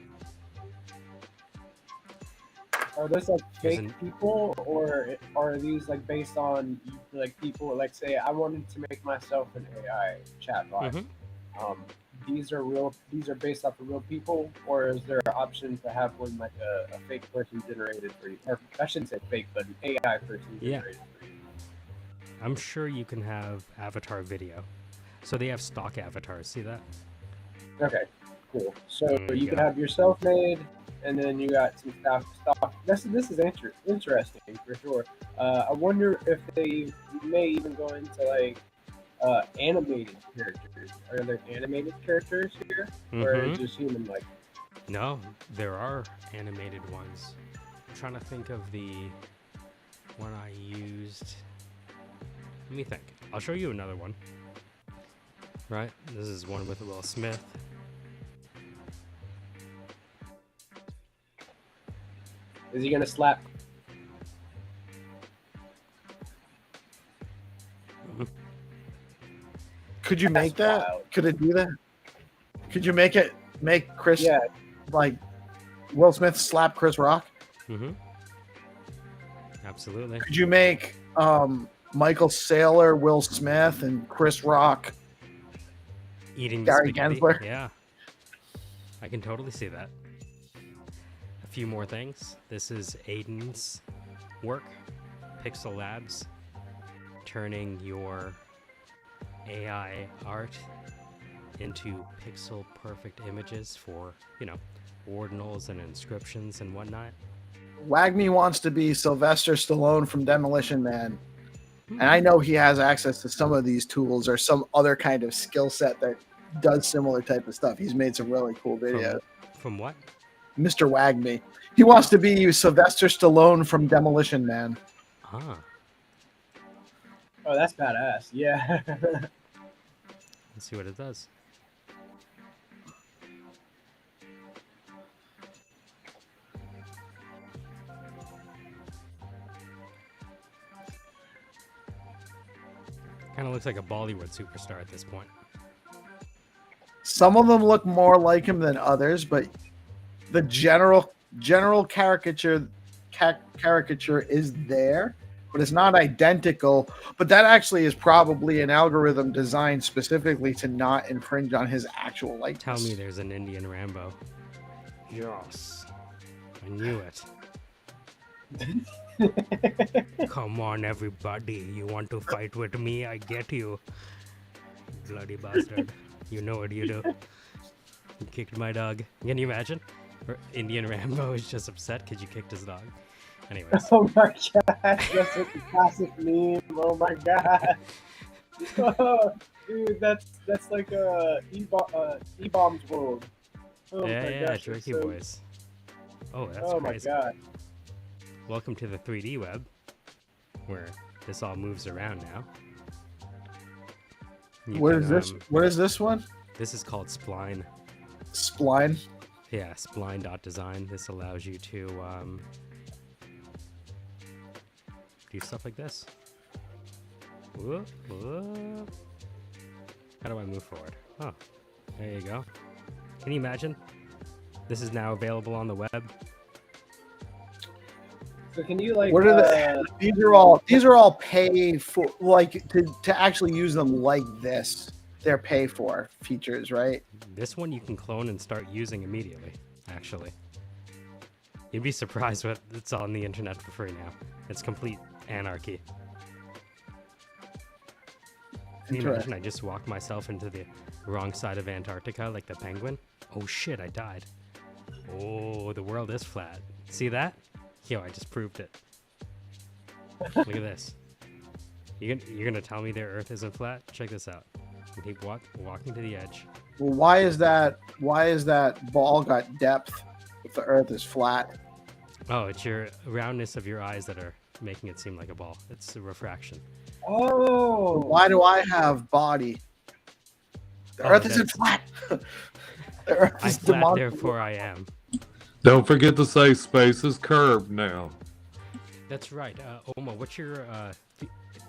Are those like fake Isn't- people, or are these like based on like people? Like, say, I wanted to make myself an AI chatbot. Mhm. These are real. These are based off of real people, or is there an option to have one like a fake person generated for you? Or I shouldn't say fake, but an AI person Yeah. generated for you. I'm sure you can have avatar video. So they have stock avatars. See that? Okay, cool. So There you you can go. have yourself made, and then you got some stock. This is interesting for sure. I wonder if they may even go into like animated characters. Are there animated characters here, or is Mhm. it just human like? No, there are animated ones. I'm trying to think of the one I used. Let me think. I'll show you another one. Right? This is one with Will Smith. Is he gonna slap? Could you make That's that? wild. Could it do that? Could you make Chris Yeah, like Will Smith slap Chris Rock? Mm-hmm. Absolutely. Could you make Michael Saylor, Will Smith, and Chris Rock? Eating the Gary spaghetti. Gensler. Yeah. I can totally see that. A few more things. This is Aiden's work, Pixel Labs, turning your AI art into pixel perfect images for, ordinals and inscriptions and whatnot. Wagme wants to be Sylvester Stallone from Demolition Man. And I know he has access to some of these tools or some other kind of skill set that does similar type of stuff. He's made some really cool videos. From what? Mr. Wagme. He wants to be Sylvester Stallone from Demolition Man. Ah, oh, that's badass. Yeah. let's see what it does. Kind of looks like a Bollywood superstar at this point. Some of them look more like him than others, but the general caricature is there, but it's not identical. But that actually is probably an algorithm designed specifically to not infringe on his actual likeness. Tell me there's an Indian Rambo. Yes. I knew it. Come on, everybody. You want to fight with me? I get you. Bloody bastard. You know what you do. You kicked my dog. Can you imagine? Indian Rambo is just upset because you kicked his dog. Anyways. Oh my god, that's a classic meme. Oh my god. Oh, dude, that's like E-Bomb's world. Oh yeah, my yeah, gosh, Jerky so- Boys. Oh, that's Oh crazy. my god. Welcome to the 3D web, where this all moves around now. You What can, is this? What is this one? This is called Spline. Spline. Yeah, spline.design. This allows you to do stuff like this. Whoop, whoop. How do I move forward? Oh, there you go. Can you imagine? This is now available on the web. So can you like? What are the? These are all pay for, like to actually use them like this. They're pay for features, right? This one you can clone and start using immediately, actually. You'd be surprised what it's on the internet for free now. It's complete anarchy. Can you imagine I just walked myself into the wrong side of Antarctica like the penguin? Oh shit, I died. Oh, the world is flat. See that? Yo, I just proved it. Look at this. You're gonna tell me the Earth isn't flat? Check this out. You keep walking to the edge. Well, why is that? Why is that ball got depth if the Earth is flat? Oh, it's your roundness of your eyes that are making it seem like a ball. It's a refraction. Oh. Why do I have body? The Oh, Earth isn't flat. The Earth I'm is flat, demonstrable. therefore I am. Don't forget to say space is curved now. That's right. Oma, what's your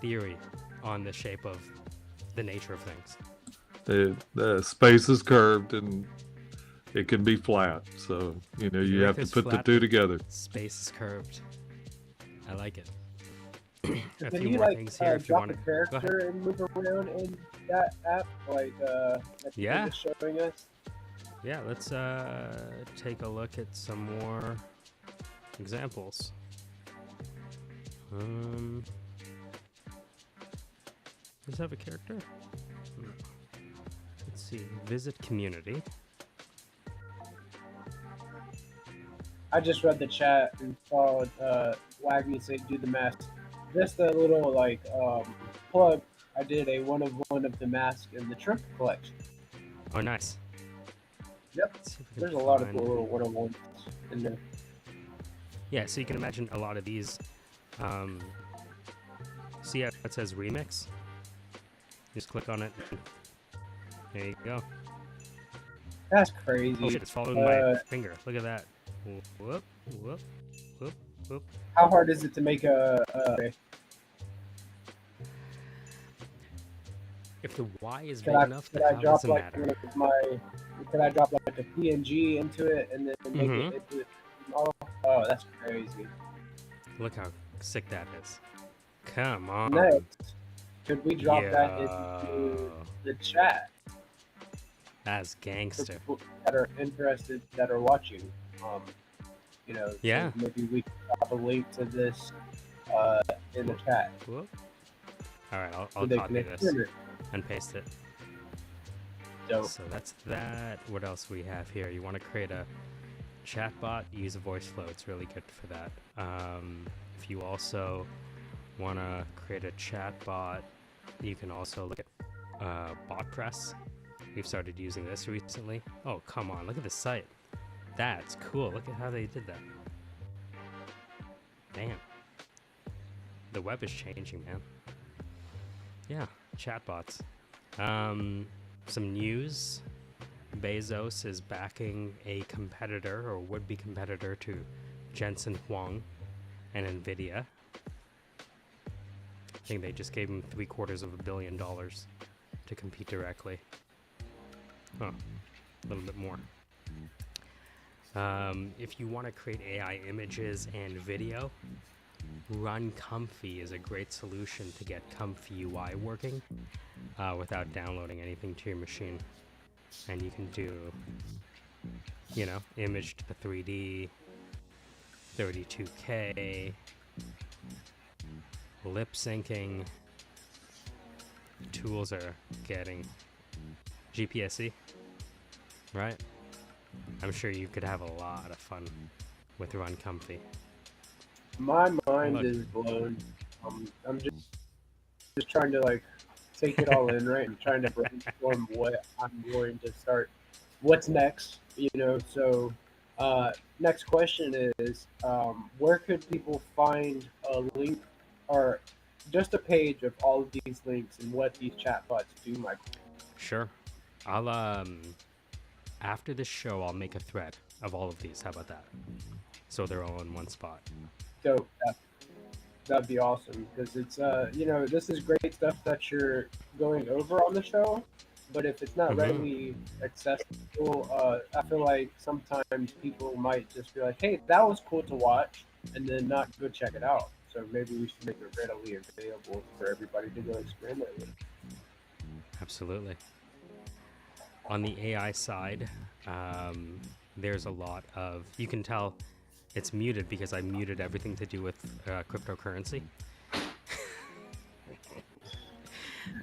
theory on the shape of the nature of things? The space is curved and it can be flat. So, you know, you Earth have to is put the flat, two together. Space is curved. I like it. A Can few you more like things here if you drop want a to. Go ahead. character and move around in that app, like that you Yeah. were just showing us? Yeah, let's take a look at some more examples. Does it have a character? No. Let's see. Visit community. I just read the chat and saw Wagner say do the mask. Just a little like plug. I did a one of the mask in the Trump collection. Oh, nice. Yep. Let's see if we can There's a lot of find- cool little one-on-ones in there. Yeah, so you can imagine a lot of these. See how it says remix? Just click on it. And there you go. That's crazy. Oh shit, it's following my finger. Look at that. Whoop, whoop, whoop, whoop. How hard is it to make a If the Y is could big I, enough, could then I how drop does it like matter? one of my could I drop like a PNG into it and then make Mhm. it into a model? Oh, that's crazy. Look how sick that is. Come on. Next, could we drop that into Yo. the chat That's for gangster. people that are interested that are watching? You know, so Yeah. maybe we can drop a link to this in the chat. Whoop. All right, so I'll they copy can this experiment. and paste it. Dope. So that's that. What else we have here? You want to create a chatbot? Use a voice flow. It's really good for that. If you also want to create a chatbot, you can also look at BotPress. We've started using this recently. Oh, come on. Look at the site. That's cool. Look at how they did that. Damn. The web is changing, man. Yeah, chatbots. Some news. Bezos is backing a competitor or would-be competitor to Jensen Huang and Nvidia. I think they just gave him $750 million to compete directly. Oh, a little bit more. If you want to create AI images and video, Run Comfy is a great solution to get Comfy UI working without downloading anything to your machine. And you can do, you know, image to 3D, 32K, lip syncing tools are getting GPSy, right? I'm sure you could have a lot of fun with Run Comfy. My mind Look. is blown. I'm just trying to like take it all in, right? I'm trying to brainstorm what I'm going to start. What's next? You know. So, next question is, where could people find a link or just a page of all of these links and what these chatbots do, Michael? Sure. I'll after this show I'll make a thread of all of these. How about that? So they're all in one spot. So that'd be awesome because it's this is great stuff that you're going over on the show, but if it's not readily accessible, I feel like sometimes people might just be like, hey, that was cool to watch, and then not go check it out. So maybe we should make it readily available for everybody to go experiment with. Absolutely. On the AI side, there's a lot of, you can tell it's muted because I muted everything to do with cryptocurrency.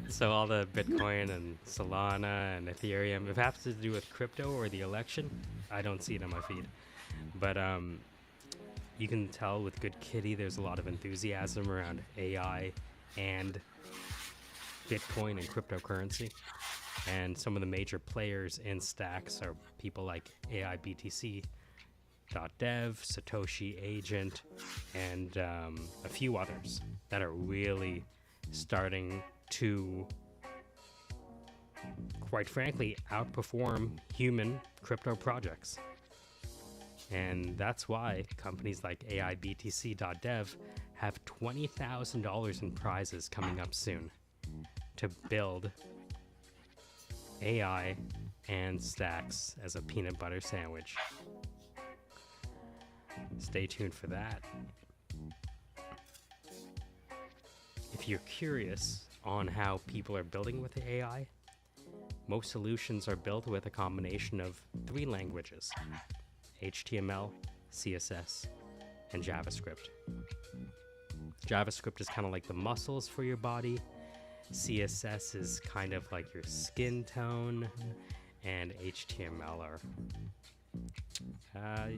So all the Bitcoin and Solana and Ethereum, if it has to do with crypto or the election, I don't see it on my feed. But you can tell with Good Kitty, there's a lot of enthusiasm around AI and Bitcoin and cryptocurrency. And some of the major players in Stacks are people like AIBTC.dev, Satoshi Agent, and a few others that are really starting to, quite frankly, outperform human crypto projects. And that's why companies like AIBTC.dev have $20,000 in prizes coming up soon to build AI and Stacks as a peanut butter sandwich. Stay tuned for that. If you're curious on how people are building with AI, most solutions are built with a combination of 3 languages: HTML, CSS, and JavaScript. JavaScript is kind of like the muscles for your body. CSS is kind of like your skin tone, and HTML are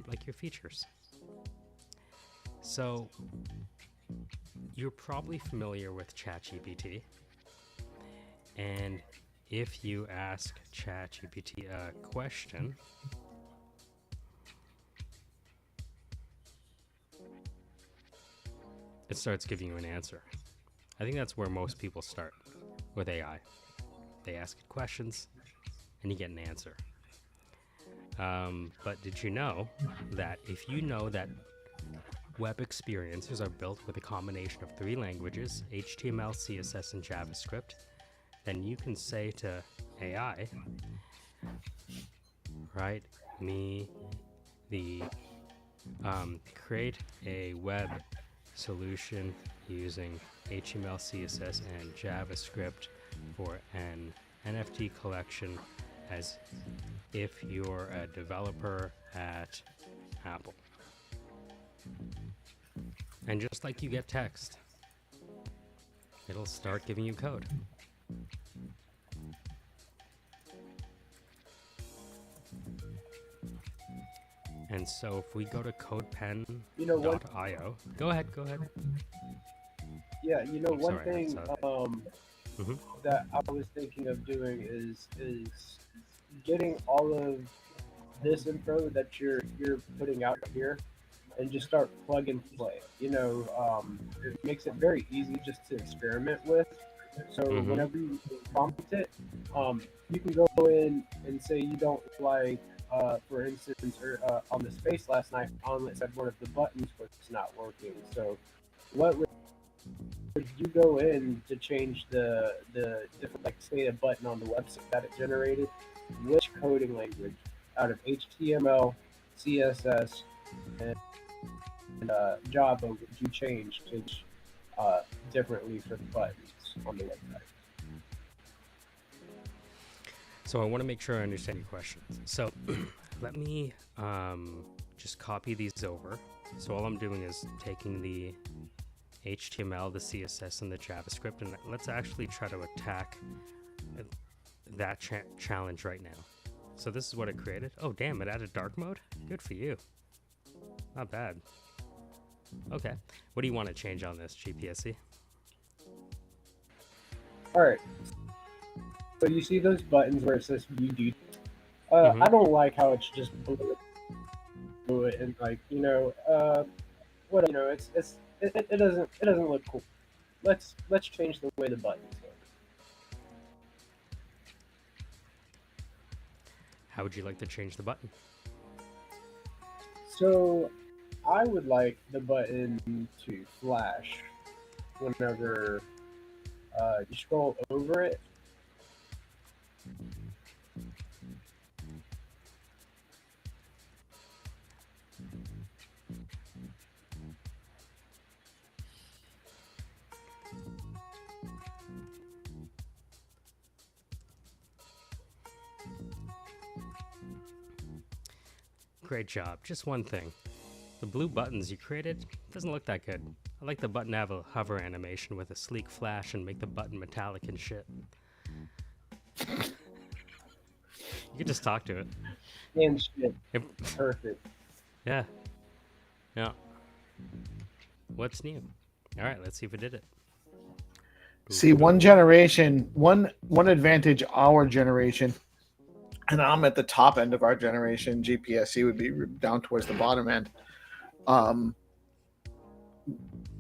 like your features. So you're probably familiar with ChatGPT, and if you ask ChatGPT a question, it starts giving you an answer. I think that's where most people start with AI. They ask it questions, and you get an answer. But did you know that if you know that web experiences are built with a combination of 3 languages, HTML, CSS, and JavaScript, then you can say to AI, write me the create a web solution using HTML, CSS, and JavaScript for an NFT collection as if you're a developer at Apple. And just like you get text, it'll start giving you code. And so if we go to codepen.io, go ahead. Yeah, one sorry, thing that I was thinking of doing is getting all of this info that you're putting out here and just start plug and play. It makes it very easy just to experiment with. So whenever you prompt it, you can go in and say you don't like, for instance, on the space last night, Omelet said one of the buttons was not working. So what would you go in to change the different, like say a button on the website that it generated? Which coding language out of HTML, CSS, and Java would you change differently for the buttons on the website? So I want to make sure I understand your question. So let me just copy these over So all I'm doing is taking the HTML, the CSS, and the JavaScript, and let's actually try to attack that challenge right now. So this is what it created. Oh, damn, it added dark mode? Good for you. Not bad. Okay. What do you want to change on this, GPSC? Alright. So you see those buttons where it says view details? I don't like how it's just blue it and like, what, it doesn't look cool. Let's change the way the buttons look. How would you like to change the button? So I would like the button to flash whenever you scroll over it. Great job. Just one thing. The blue buttons you created doesn't look that good. I like the button to have a hover animation with a sleek flash and make the button metallic and shit. You can just talk to it. And shit. Perfect. Yeah. Yeah. What's new? All right, let's see if it did it. See, one advantage our generation, and I'm at the top end of our generation. GPSC would be down towards the bottom end.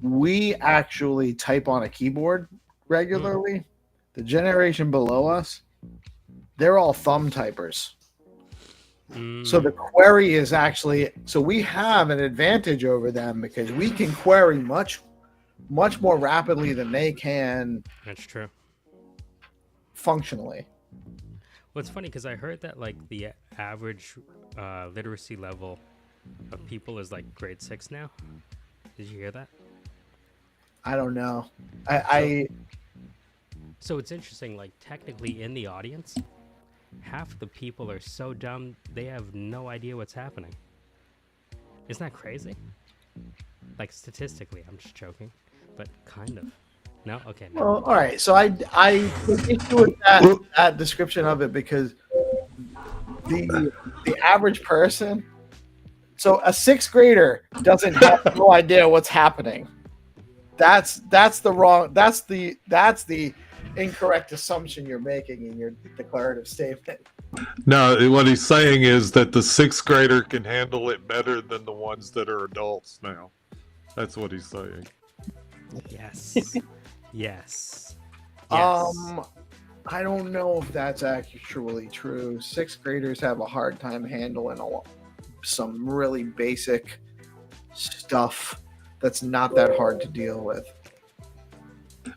We actually type on a keyboard regularly. The generation below us, they're all thumb typers. So the query is actually, so we have an advantage over them because we can query much more rapidly than they can. That's true. Functionally. Well, it's funny because I heard that like the average literacy level of people is like grade 6 now. Did you hear that? I don't know. So it's interesting, like technically in the audience, half the people are so dumb they have no idea what's happening. Isn't that crazy? Like statistically, I'm just joking, but kind of. No? Okay. No. Well, all right. So I take issue with that description of it because the average person, so a 6th grader doesn't have no idea what's happening. That's the incorrect assumption you're making in your declarative statement. No, what he's saying is that the 6th grader can handle it better than the ones that are adults now. That's what he's saying. Yes. Yes. I don't know if that's actually true. 6th graders have a hard time handling some really basic stuff that's not that hard to deal with.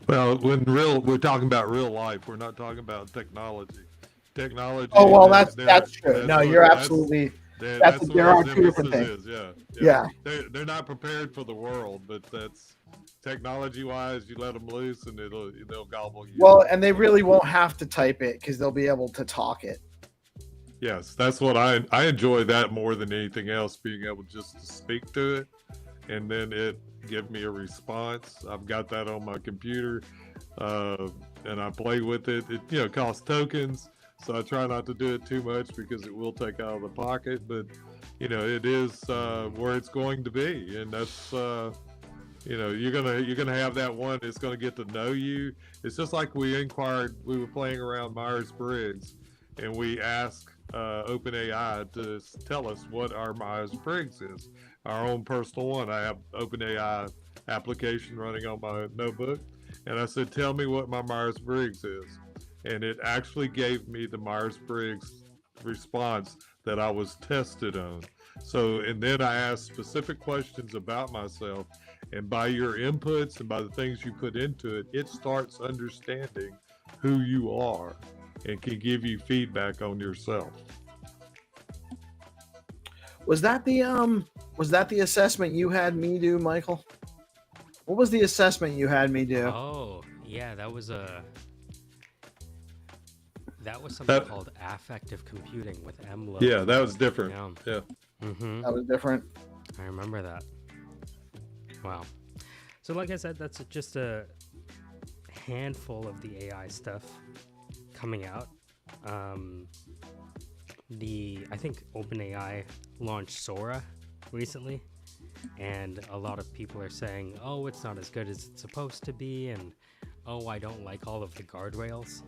Well, we're talking about real life. We're not talking about technology. Technology. Oh well, that's true. No, you're absolutely. There are two different things. Yeah. They're not prepared for the world, but that's technology-wise. You let them loose, and they'll gobble you. Well, and they really won't have to type it because they'll be able to talk it. Yes, that's what I enjoy that more than anything else. Being able just to speak to it, and then it give me a response. I've got that on my computer, and I play with it. It costs tokens. So I try not to do it too much because it will take out of the pocket, but it is where it's going to be, and that's you're gonna have that one that's gonna get to know you. It's just like we were playing around Myers-Briggs, and we asked OpenAI to tell us what our Myers-Briggs is, our own personal one. I have OpenAI application running on my notebook, and I said, tell me what my Myers-Briggs is. And it actually gave me the Myers-Briggs response that I was tested on. So, and then I asked specific questions about myself, and by your inputs and by the things you put into it, it starts understanding who you are and can give you feedback on yourself. Was that the assessment you had me do, Michael? What was the assessment you had me do? Oh, yeah, that was something called affective computing with MLO. Yeah, that was different. Yeah. That was different. I remember that. Wow. So like I said, that's just a handful of the AI stuff coming out. I think OpenAI launched Sora recently, and a lot of people are saying, oh, it's not as good as it's supposed to be, and oh, I don't like all of the guardrails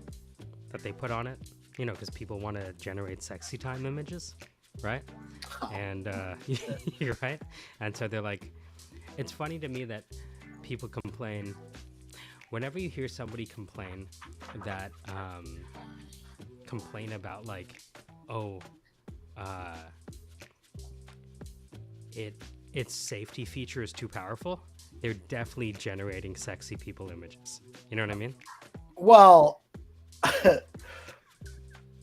that they put on it, you know, because people want to generate sexy time images, right? And you're right. And so they're like, it's funny to me that people complain whenever you hear somebody complain about like, oh, its safety feature is too powerful. They're definitely generating sexy people images. You know what I mean? Well,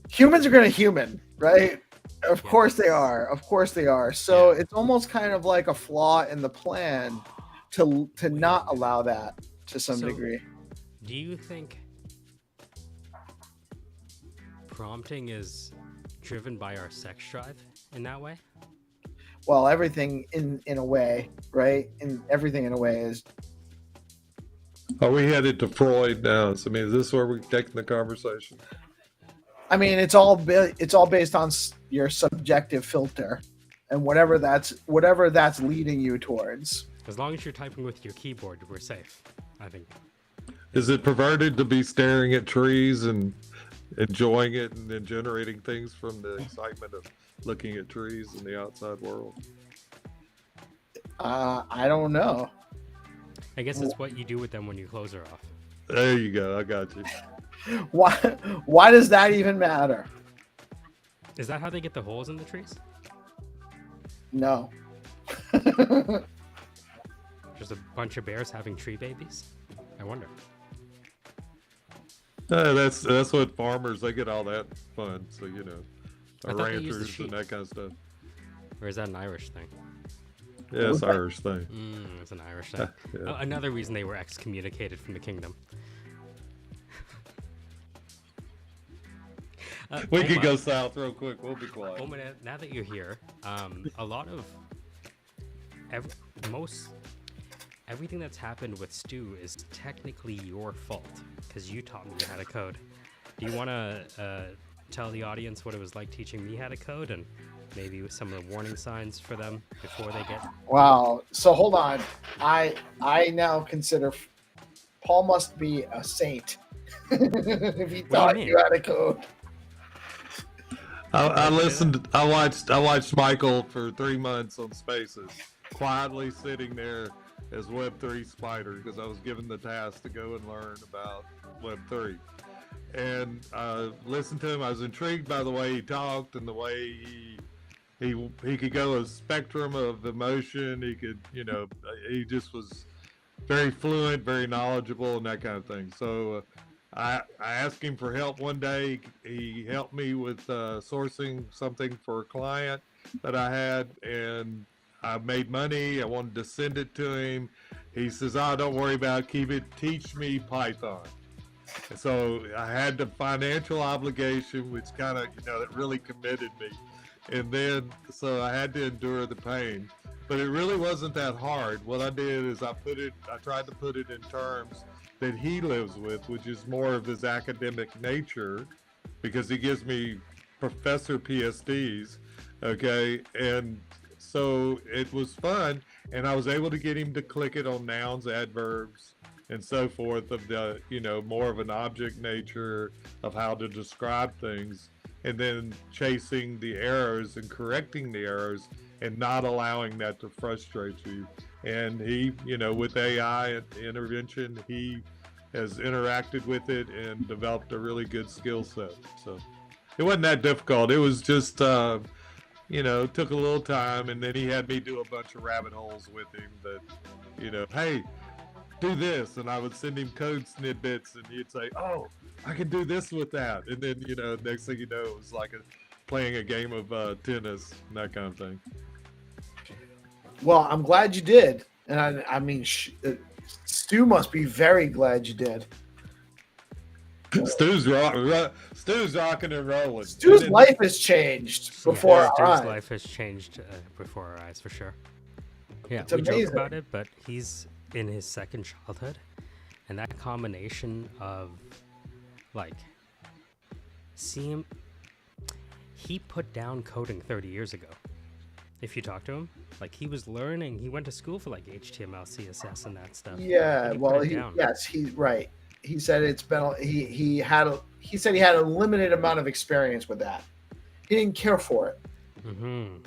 humans are going to human, right? Of course they are. Of course they are. So it's almost kind of like a flaw in the plan to not allow that to some degree. Do you think prompting is driven by our sex drive in that way? Well, everything in a way, right? And everything in a way is. Are we headed to Freud now? So, I mean, is this where we're taking the conversation? I mean, it's all based on your subjective filter, and whatever that's leading you towards. As long as you're typing with your keyboard, we're safe, I think. Is it perverted to be staring at trees and enjoying it and then generating things from the excitement of looking at trees in the outside world? I don't know. I guess it's what you do with them when your clothes are off. There you go. I got you. Why does that even matter? Is that how they get the holes in the trees? No. Just a bunch of bears having tree babies? I wonder. That's what farmers, they get all that fun. So, you know, I thought they used the ranchers sheep. and that kind of stuff. Or is that an Irish thing? Yeah, it's Irish thing. It's an Irish thing. Yeah. Oh, another reason they were excommunicated from the kingdom. We could go south real quick. We'll be quiet. Oma, now that you're here, a lot of everything that's happened with Stu is technically your fault because you taught me how to code. Do you want to tell the audience what it was like teaching me how to code and maybe some of the warning signs for them before they get? Wow. So hold on. I now consider Paul must be a saint if he taught you how to code. I listened. I watched Michael for 3 months on Spaces, quietly sitting there as Web3 Spider because I was given the task to go and learn about Web3. And listened to him. I was intrigued by the way he talked and the way he could go a spectrum of emotion. He could, you know, he just was very fluent, very knowledgeable, and that kind of thing. So I asked him for help one day. He helped me with sourcing something for a client that I had, and I made money. I wanted to send it to him. He says, "Oh, don't worry about it. Keep it. Teach me Python." And so I had the financial obligation, which kind of, you know, that really committed me. And then, so I had to endure the pain. But it really wasn't that hard. What I did is I tried to put it in terms that he lives with, which is more of his academic nature, because he gives me professor PhDs, okay? And so it was fun, and I was able to get him to click it on nouns, adverbs, and so forth of the, you know, more of an object nature of how to describe things, and then chasing the errors and correcting the errors and not allowing that to frustrate you. And he, you know, with AI intervention, he has interacted with it and developed a really good skill set. So it wasn't that difficult. It was just, you know, took a little time, and then he had me do a bunch of rabbit holes with him that, you know, hey, do this, and I would send him code snippets, and he'd say, "Oh, I can do this with that," and then, you know, next thing you know, it was like playing a game of tennis and that kind of thing. Well, I'm glad you did, and I mean, Stu must be very glad you did. Stu's rocking and rolling. Stu's life has changed before our Stu's eyes. life has changed before our eyes, for sure. Yeah, It's we joke amazing. about it, but he's in his second childhood, and that combination of like, see him, he put down coding 30 years ago. If you talk to him, like he was learning, he went to school for like HTML, CSS, and that stuff. Yeah, And he well, put it down. yes, he's right. He said it's been he said he had a limited amount of experience with that. He didn't care for it. Mm-hmm.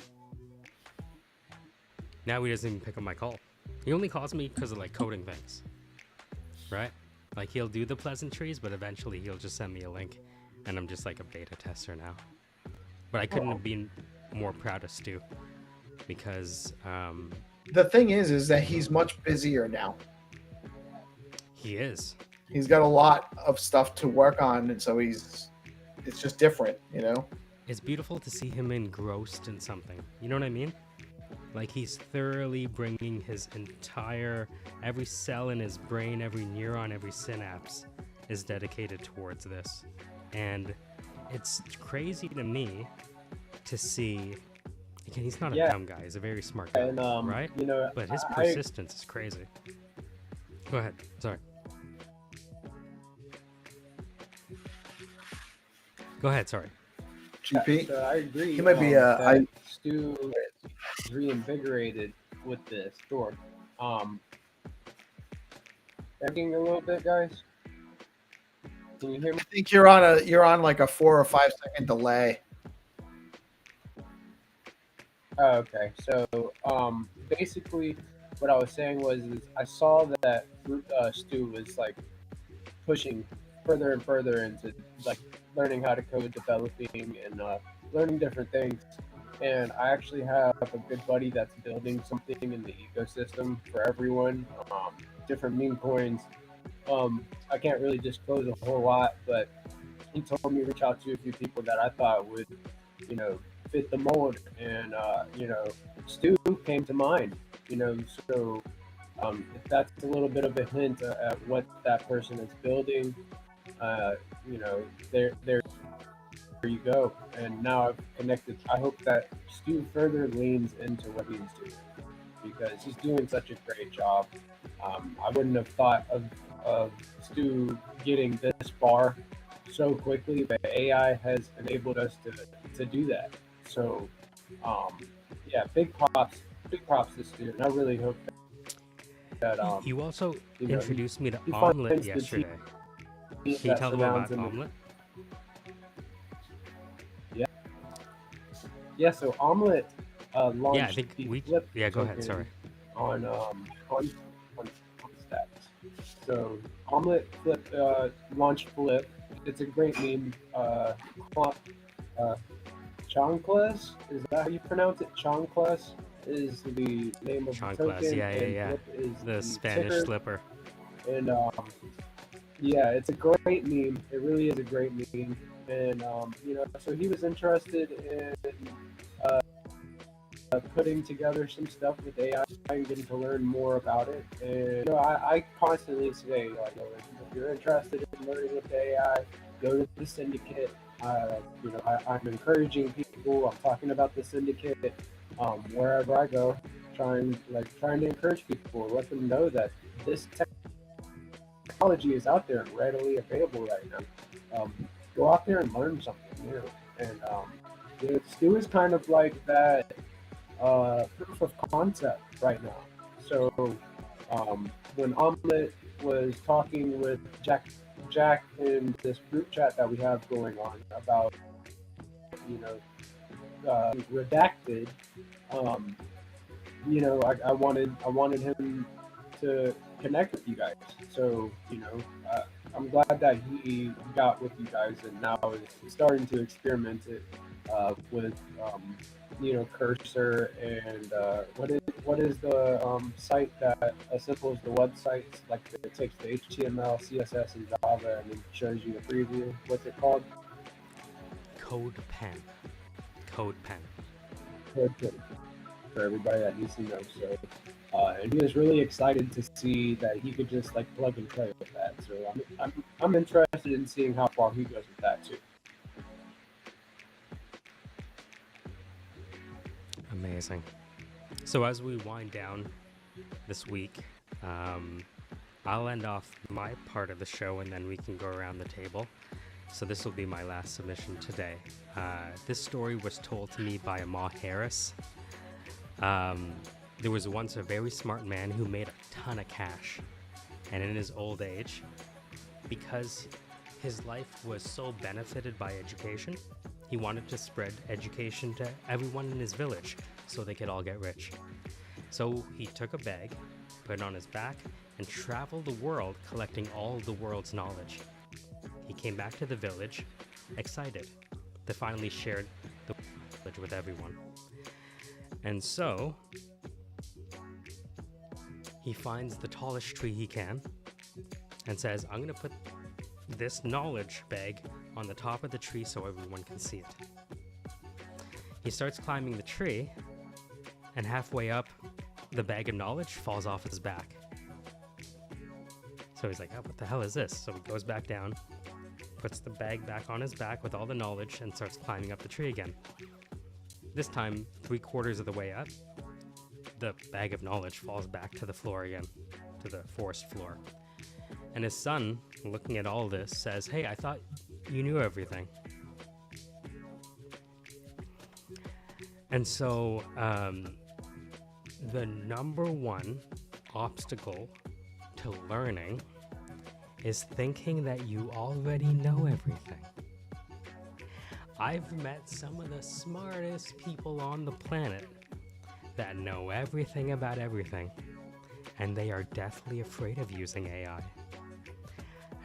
Now he doesn't even pick up my call. He only calls me because of like coding things, right? Like he'll do the pleasantries, but eventually he'll just send me a link, and I'm just like a beta tester now. But I couldn't have been more proud of Stu, because The thing is that he's much busier now. he is. He's got a lot of stuff to work on, and so it's just different, you know. It's beautiful to see him engrossed in something. You know what I mean? Like he's thoroughly bringing his entire, every cell in his brain, every neuron, every synapse is dedicated towards this. And it's crazy to me to see, again, he's not a dumb guy, he's a very smart guy, And right? you know, But his persistence is crazy. Go ahead, sorry. Go ahead, sorry. GP. So I agree. He might be that Stu is reinvigorated with this tour. Thinking a little bit, guys. Can you hear me? I think you're on like a 4 or 5 second delay. Oh, okay. So basically, what I was saying was I saw that Stu was like pushing further and further into like learning how to code, developing, and learning different things. And I actually have a good buddy that's building something in the ecosystem for everyone. Different meme coins. I can't really disclose a whole lot, but he told me to reach out to a few people that I thought would, you know, fit the mold. And you know, Stu came to mind. You know, so if that's a little bit of a hint at what that person is building, you know, there you go. And now I've connected. I hope that Stu further leans into what he's doing because he's doing such a great job. I wouldn't have thought of Stu getting this far so quickly, but AI has enabled us to do that. So, yeah, big props to Stu. And I really hope that You also you know, introduced me to he Omelet finds the yesterday. team Can you that tell them about surrounds him. Omelet? Yeah, so Omelet launched Yeah, I think the we. Flip Yeah, go ahead. token Sorry. on stacks. So Omelet Flip launched Flip. It's a great meme. Chonclus, is that how you pronounce it? Chonclus is the name of the Chanclas, token, yeah. and Flip is The Spanish ticker. slipper. And yeah, it's a great meme. It really is a great meme. And you know, so he was interested in putting together some stuff with AI and getting to learn more about it. And you know, I constantly say, like, if you're interested in learning with AI, go to the Syndicate. You know, I'm encouraging people. I'm talking about the Syndicate wherever I go, trying to encourage people, let them know that this technology is out there and readily available right now. Go out there and learn something new. And you know, Stu is kind of like that proof of concept right now. So when Omelet was talking with Jack in this group chat that we have going on about, you know, redacted, you know, I wanted him to connect with you guys. So you know, I'm glad that he got with you guys and now is starting to experiment it with you know, Cursor and what is the site that assembles the websites, like it takes the HTML, CSS, and Java and then shows you a preview. What's it called? CodePen. CodePen. CodePen. For everybody that needs to know. So, and he was really excited to see that he could just like plug and play with that. So I'm interested in seeing how far he goes with that too. Amazing. So as we wind down this week, I'll end off my part of the show and then we can go around the table. So this will be my last submission today. This story was told to me by Amah Harris. There was once a very smart man who made a ton of cash. And in his old age, because his life was so benefited by education, he wanted to spread education to everyone in his village so they could all get rich. So he took a bag, put it on his back, and traveled the world collecting all the world's knowledge. He came back to the village, excited to finally share the village with everyone. And so he finds the tallest tree he can and says, I'm going to put this knowledge bag on the top of the tree so everyone can see it. He starts climbing the tree, and halfway up, the bag of knowledge falls off his back. So he's like, oh, what the hell is this? So he goes back down, puts the bag back on his back with all the knowledge, and starts climbing up the tree again. This time, 3/4 of the way up, the bag of knowledge falls back to the floor again, to the forest floor. And his son, looking at all this, says, hey, I thought you knew everything. And so the number one obstacle to learning is thinking that you already know everything. I've met some of the smartest people on the planet that know everything about everything, and they are deathly afraid of using AI.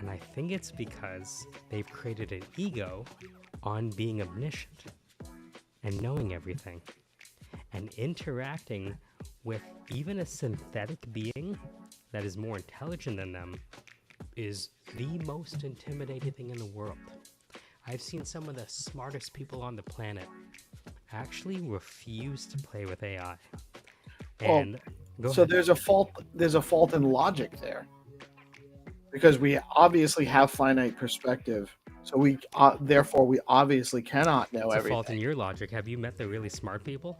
And I think it's because they've created an ego on being omniscient and knowing everything and interacting with even a synthetic being that is more intelligent than them is the most intimidating thing in the world. I've seen some of the smartest people on the planet actually refuse to play with AI. And so there's a fault in logic there, because we obviously have finite perspective, so we therefore we obviously cannot know it's everything. a fault in your logic. Have you met the really smart people?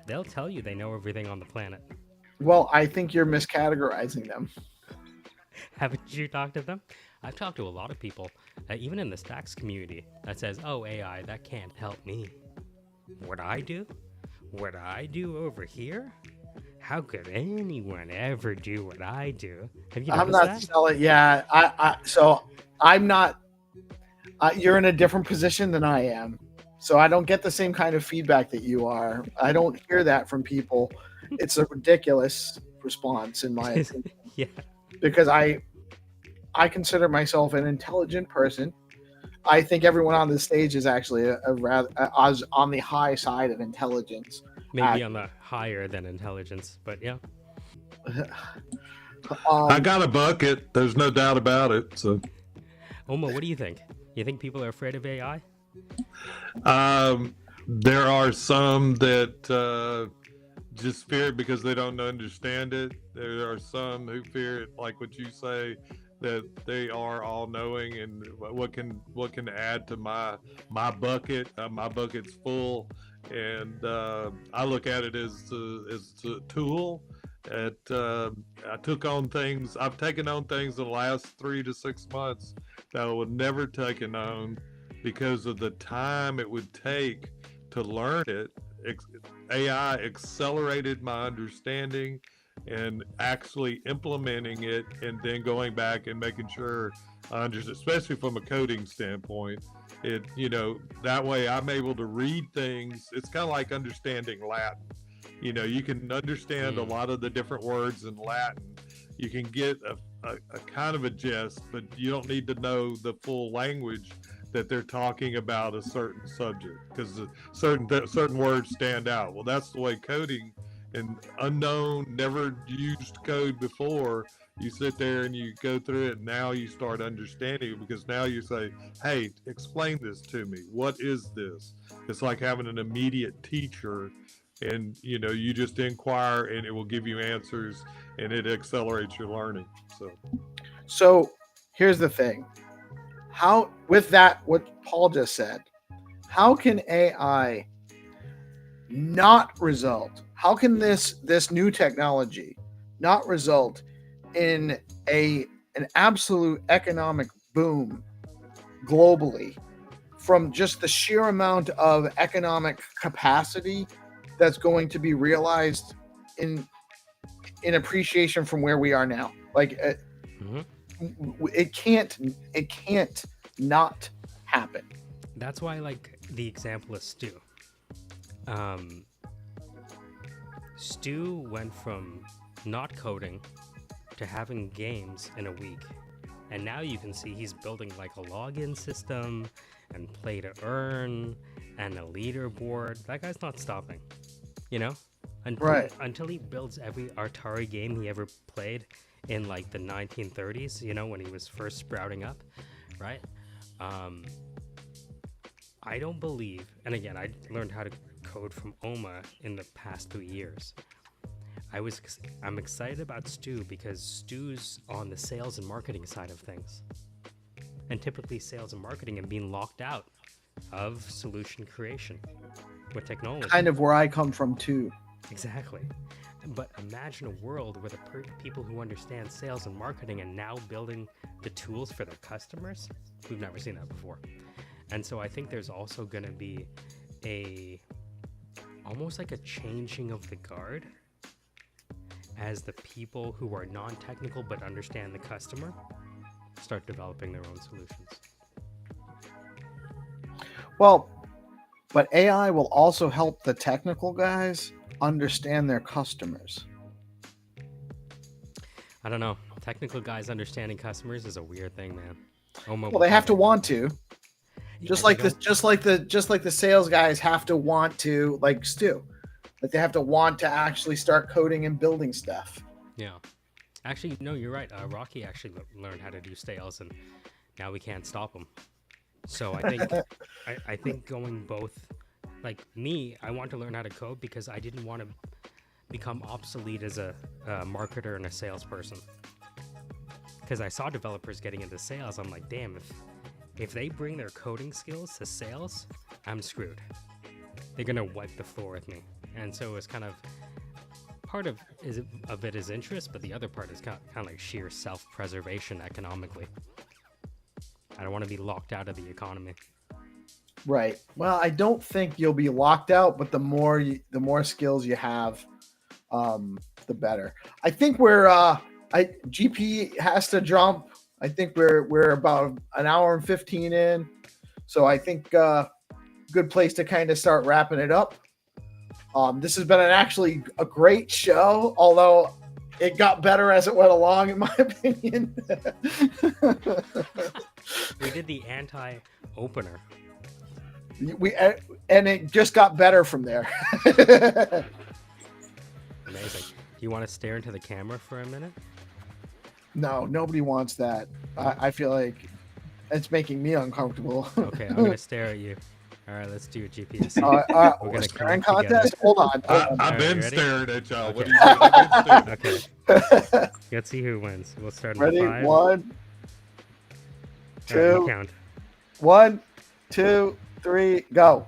They'll tell you they know everything on the planet. Well, I think you're miscategorizing them. Haven't you talked to them? I've talked to a lot of people, even in the stacks community, that says, oh, AI, that can't help me. What I do over here? How could anyone ever do what I do? Have you I'm noticed not that? selling. Yeah, so I'm not. You're in a different position than I am, so I don't get the same kind of feedback that you are. I don't hear that from people. It's a ridiculous response, in my opinion. Yeah. Because I consider myself an intelligent person. I think everyone on the stage is actually a rather on the high side of intelligence. Maybe on the higher than intelligence, but yeah. I got a bucket. There's no doubt about it. So, Oma, what do you think? You think people are afraid of AI? there are some that just fear it because they don't understand it. There are some who fear it, like what you say, that they are all knowing and what can add to my bucket. My bucket's full, and I look at it as a tool. I took on things. I've taken on things in the last 3 to 6 months that I would never taken on because of the time it would take to learn it. AI accelerated my understanding and actually implementing it, and then going back and making sure I understand, especially from a coding standpoint. That way I'm able to read things. It's kind of like understanding Latin. You can understand a lot of the different words in Latin. You can get a kind of a gist, but you don't need to know the full language that they're talking about a certain subject, because certain words stand out. Well, that's the way coding and unknown, never used code before. You sit there and you go through it, and now you start understanding it, because now you say, hey, explain this to me. What is this? It's like having an immediate teacher, and you just inquire and it will give you answers, and it accelerates your learning. So Here's the thing. With that, what Paul just said, how can AI not result how can this new technology not result in an absolute economic boom globally from just the sheer amount of economic capacity that's going to be realized in appreciation from where we are now? Like it can't not happen. That's why I like the example of Stu. Stu went from not coding to having games in a week. And now you can see he's building like a login system and play to earn and a leaderboard. That guy's not stopping, you know? Until he builds every Atari game he ever played in like the 1930s, you know, when he was first sprouting up, right? I don't believe, and again, I learned how to code from OMA in the past 2 years. I'm excited about Stu because Stu's on the sales and marketing side of things. And typically sales and marketing and being locked out of solution creation with technology. Kind of where I come from too. Exactly. But imagine a world where the people who understand sales and marketing and now building the tools for their customers. We've never seen that before. And so I think there's also going to be almost like a changing of the guard as the people who are non-technical but understand the customer start developing their own solutions. Well, but AI will also help the technical guys understand their customers. I don't know. Technical guys understanding customers is a weird thing, man. Well, they have to want to. Just like the sales guys have to want to, like Stu. Like they have to want to actually start coding and building stuff. Yeah. Actually, no, you're right. Rocky actually learned how to do sales, and now we can't stop him. So I think I think going both, like me, I want to learn how to code because I didn't want to become obsolete as a marketer and a salesperson. Because I saw developers getting into sales, I'm like, damn, if they bring their coding skills to sales, I'm screwed. They're gonna wipe the floor with me. And so it's kind of part of it is interest, but the other part is kind of like sheer self-preservation economically. I don't want to be locked out of the economy. Right. Well, I don't think you'll be locked out, but the more skills you have, the better. I think GP has to jump. I think we're about an hour and 15 in, so I think good place to kind of start wrapping it up. This has been actually a great show, although it got better as it went along, in my opinion. We did the anti-opener. And it just got better from there. Amazing. Do you want to stare into the camera for a minute? No, nobody wants that. I feel like it's making me uncomfortable. Okay, I'm gonna stare at you. All right, let's do a GPS. We're gonna staring contest. Hold on. I've been ready? staring at y'all. Okay. What do you think? I've been staring. Okay. Let's see who wins. We'll start in Ready? 5. 1, All right, 2. you count. 1, 2, 3, go.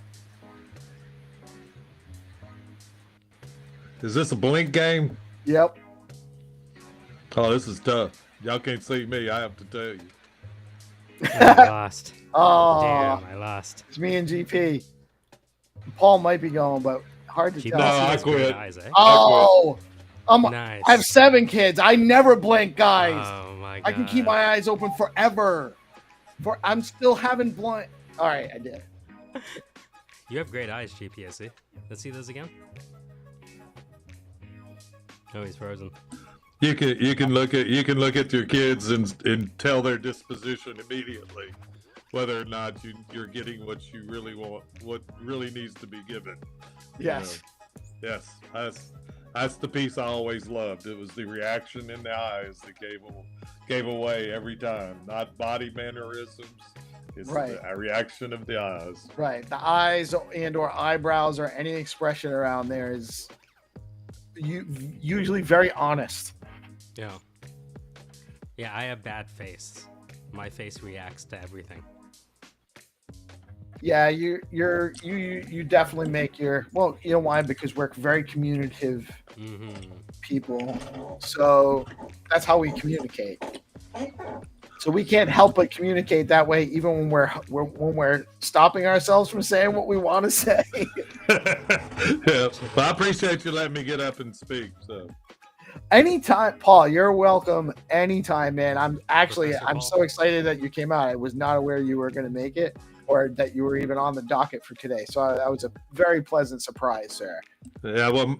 Is this a blink game? Yep. Oh, this is tough. Y'all can't see me. I have to tell you. I lost. Oh, Damn, I lost. it's me and GP. Paul might be going, but hard to GP tell. No, I has great quit. eyes, eh? Oh, Nice. I have 7 kids. I never blink, guys. Oh my god. I can keep my eyes open forever. I'm still having blind. All right, I did. You have great eyes, GPSC. Let's see those again. Oh, he's frozen. You can look at your kids and tell their disposition immediately, whether or not you're getting what you really want, what really needs to be given. Yes. Yes. That's the piece I always loved. It was the reaction in the eyes that gave away every time, not body mannerisms. It's Right. a reaction of the eyes. Right. The eyes and/or eyebrows or any expression around there is usually very honest. Yeah. Yeah, I have bad face. My face reacts to everything. Yeah, you definitely make your well. You know why? Because we're very communicative people, so that's how we communicate. So we can't help but communicate that way, even when we're stopping ourselves from saying what we want to say. Yeah, but I appreciate you letting me get up and speak. So Anytime, Paul, you're welcome. Anytime, man. Professor I'm Paul. so excited that you came out. I was not aware you were going to make it, or that you were even on the docket for today. So that was a very pleasant surprise, sir. yeah, well,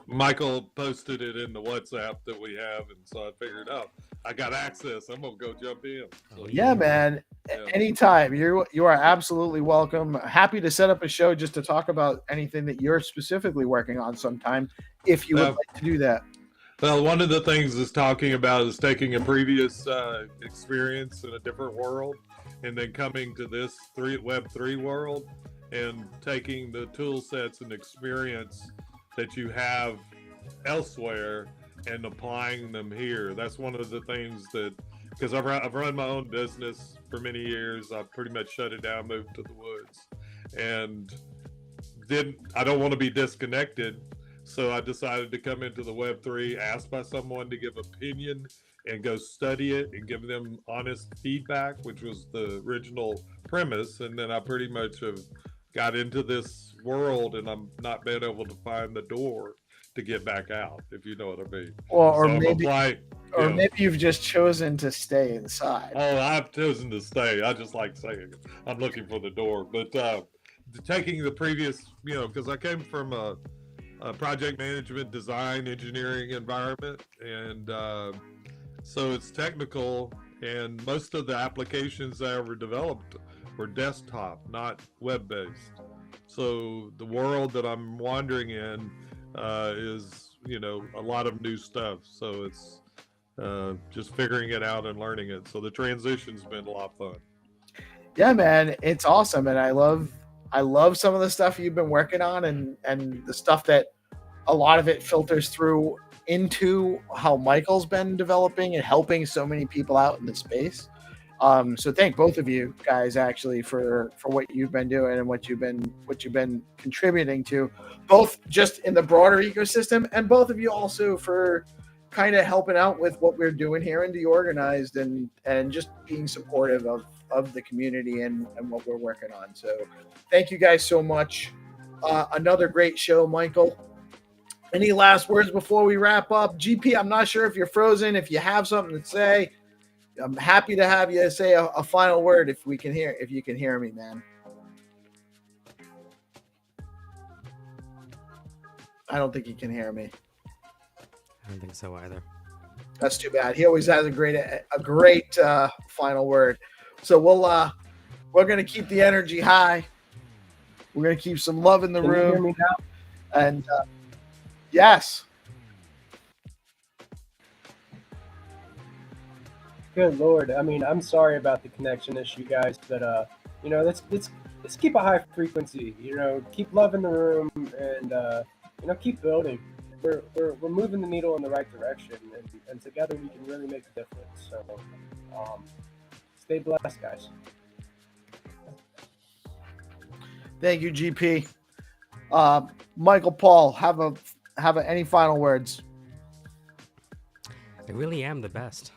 Michael posted it in the WhatsApp that we have, and so I figured, oh, I got access. I'm gonna go jump in. So, Yeah, man. Yeah. Anytime. You are absolutely welcome. Happy to set up a show just to talk about anything that you're specifically working on sometime, if you would like to do that. Well, one of the things is talking about is taking a previous experience in a different world, and then coming to this Web3 world, and taking the tool sets and experience that you have elsewhere and applying them here. That's one of the things that, because I've run my own business for many years. I've pretty much shut it down, moved to the woods, and then I don't want to be disconnected. So I decided to come into the Web3, asked by someone to give opinion and go study it and give them honest feedback, which was the original premise. And then I pretty much have got into this world, and I'm not been able to find the door to get back out, if you know what I mean. Or So maybe you've just chosen to stay inside. Oh, I've chosen to stay. I just like saying it. I'm looking for the door. But taking the previous, because I came from a project management, design, engineering environment, and so it's technical, and most of the applications that were developed were desktop, not web-based. So the world that I'm wandering in is, a lot of new stuff. So it's just figuring it out and learning it. So the transition's been a lot of fun. Yeah, man, it's awesome, and I love some of the stuff you've been working on, and the stuff that a lot of it filters through into how Michael's been developing and helping so many people out in the space. So thank both of you guys actually for what you've been doing and what you've been contributing to, both just in the broader ecosystem, and both of you also for kind of helping out with what we're doing here in DeOrganized, and just being supportive of the community and what we're working on. So thank you guys so much. Another great show, Michael. Any last words before we wrap up? GP, I'm not sure if you're frozen. If you have something to say, I'm happy to have you say a final word if you can hear me, man. I don't think he can hear me. I don't think so either. That's too bad. He always has a great final word. So we're gonna keep the energy high. We're gonna keep some love in the room. You hear me now? And yes. Good Lord. I mean, I'm sorry about the connection issue, guys, but let's keep a high frequency. Keep love in the room, and keep building. We're moving the needle in the right direction, and together we can really make a difference. So, stay blessed, guys. Thank you, GP. Michael, Paul, have any final words? I really am the best.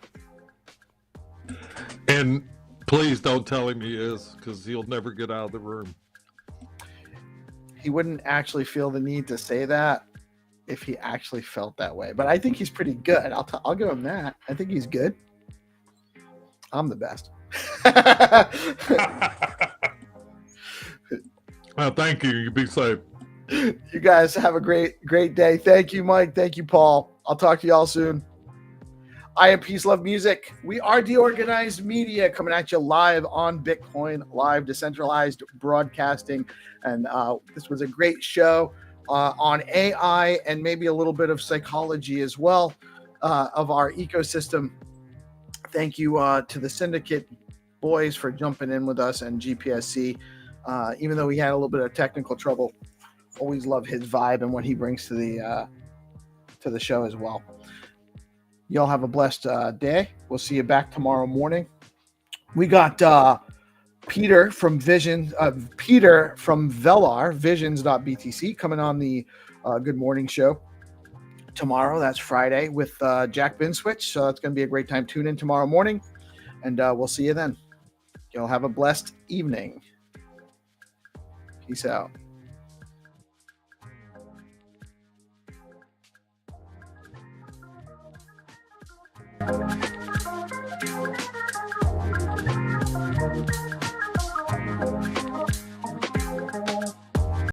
And please don't tell him he is, because he'll never get out of the room. He wouldn't actually feel the need to say that if he actually felt that way. But I think he's pretty good. I'll give him that. I think he's good. I'm the best. Well, thank you. You be safe. You guys have a great day. Thank you, Mike. Thank you, Paul. I'll talk to y'all soon. I am Peace, Love, Music. We are DeOrganized Media, coming at you live on Bitcoin Live, decentralized broadcasting. And this was a great show on AI and maybe a little bit of psychology as well of our ecosystem. Thank you to the Syndicate boys for jumping in with us, and GPSC. Even though he had a little bit of technical trouble, always love his vibe and what he brings to the show as well. Y'all have a blessed day. We'll see you back tomorrow morning. We got Peter from Velar, visions.btc, coming on the Good Morning Show tomorrow. That's Friday with Jack Binswitch. So it's going to be a great time. Tune in tomorrow morning, and we'll see you then. You'll have a blessed evening. Peace out.